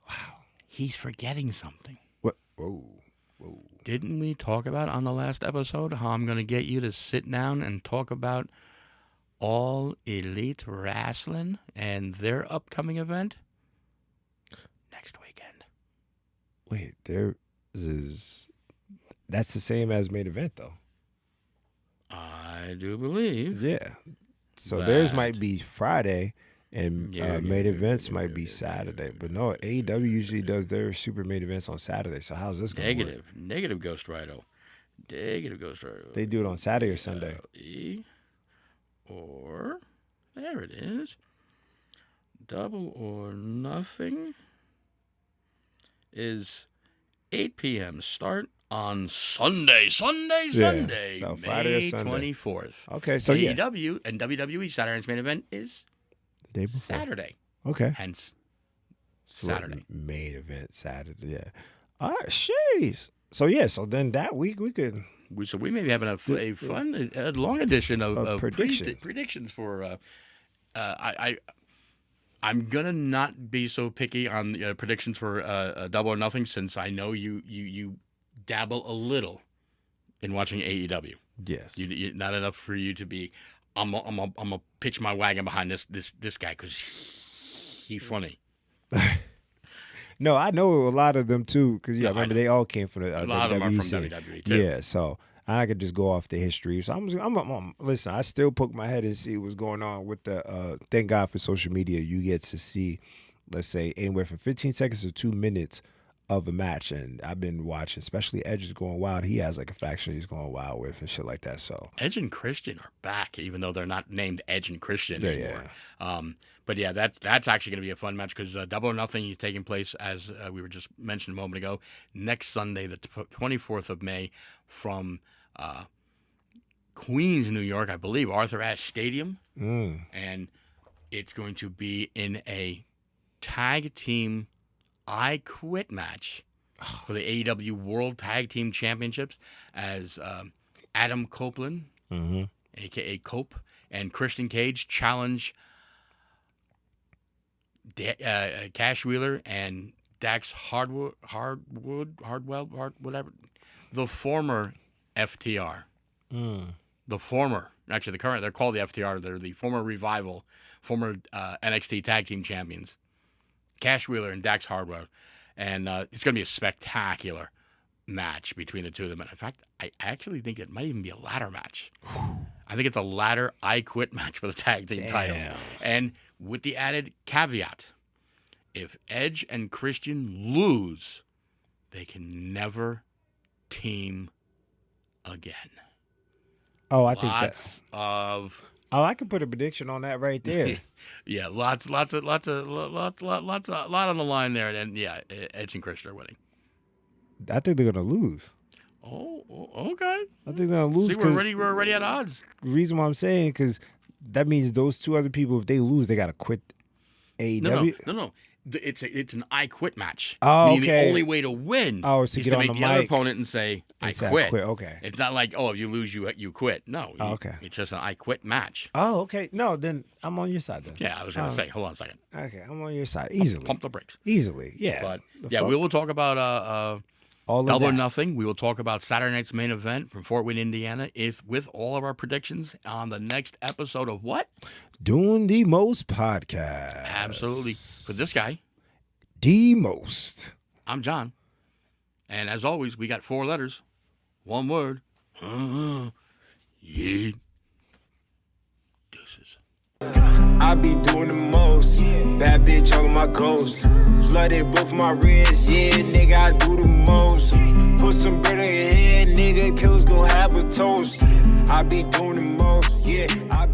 Wow. He's forgetting something. What? Whoa. Didn't we talk about on the last episode how I'm going to get you to sit down and talk about All Elite Wrestling and their upcoming event next weekend? Wait, that's the same as main event, though. I do believe. Yeah. So theirs That- might be Friday, and main events might be yeah. Saturday. But no, AEW usually does their super main events on Saturday. So how's this going to work? Negative Ghost Rider. Negative Ghost Rider. They do it on Saturday or Sunday? Or, there it is. Double or Nothing is 8 p.m. start on Sunday. Sunday. So Friday or May Sunday. 24th. Okay, so yeah, AEW and WWE Saturday's main event is the day before. Saturday. Okay. Hence, So Saturday. main event Saturday. Yeah. All right. Jeez. So yeah. So then that week we could. So we may be having a fun, long edition of predictions. predictions for. I'm gonna not be so picky on predictions for Double or Nothing since I know you dabble a little in watching AEW. Yes. You not enough for you to be. I'm gonna pitch my wagon behind this guy because he's funny. No, I know a lot of them too, because Yeah, I remember know. they all came from the A lot of them are from scene. WWE too. Yeah, so I could just go off the history. So I'm listen. I still poke my head and see what's going on with the. Thank God for social media. You get to see, let's say, anywhere from 15 seconds to 2 minutes of a match, and I've been watching. Especially Edge is going wild. He has like a faction he's going wild with and shit like that. So Edge and Christian are back, even though they're not named Edge and Christian Yeah, anymore. But yeah, that's actually going to be a fun match because Double or Nothing is taking place, as we were just mentioned a moment ago, next Sunday, the 24th of May, from Queens, New York, I believe, Arthur Ashe Stadium. And it's going to be in a tag team I Quit match for the AEW World Tag Team Championships as Adam Copeland, a.k.a. Cope, and Christian Cage challenge Cash Wheeler and Dax Hardwell, whatever, the former FTR. The former, actually the current, they're called the FTR. They're the former Revival, former NXT Tag Team Champions. Cash Wheeler and Dax Hardwell. And it's going to be a spectacular match between the two of them. And in fact, I actually think it might even be a ladder match. I think it's a ladder I Quit match for the tag team titles. And with the added caveat, if Edge and Christian lose, they can never team again. oh, I think Lots of I could put a prediction on that right there. yeah, lot on the line there, and yeah, Edge and Christian are winning. I think they're gonna lose. Oh, okay. I think they're gonna lose. See, we're already at odds. The reason why I'm saying because that means those 2 other people, if they lose, they gotta quit AEW. No. It's an I Quit match. Oh, Meaning okay. the only way to win Oh, so is get to on make the the other mic opponent and say, I and say, quit. Okay. It's not like, oh, if you lose, you quit. No. Oh, okay. It's just an I Quit match. Oh, okay. No, then I'm on your side then. Yeah, I was going to say, hold on a second. Okay, I'm on your side easily. Pump the brakes. Easily, yeah. But The yeah, fuck? we will talk about all of Double or that. Nothing. We will talk about Saturday night's main event from Fort Wayne, Indiana, with all of our predictions on the next episode of what? Doing the Most podcast. Absolutely. For this guy, Demost. I'm John. And as always, we got 4 letters, 1 word. Yeet. Deuces. I I be doing the most. Bad bitch all of my ghosts. Flooded both my wrists, yeah, nigga, I do the most. Put some bread on your head, nigga, killers gon' have a toast. I be doing the most, yeah, I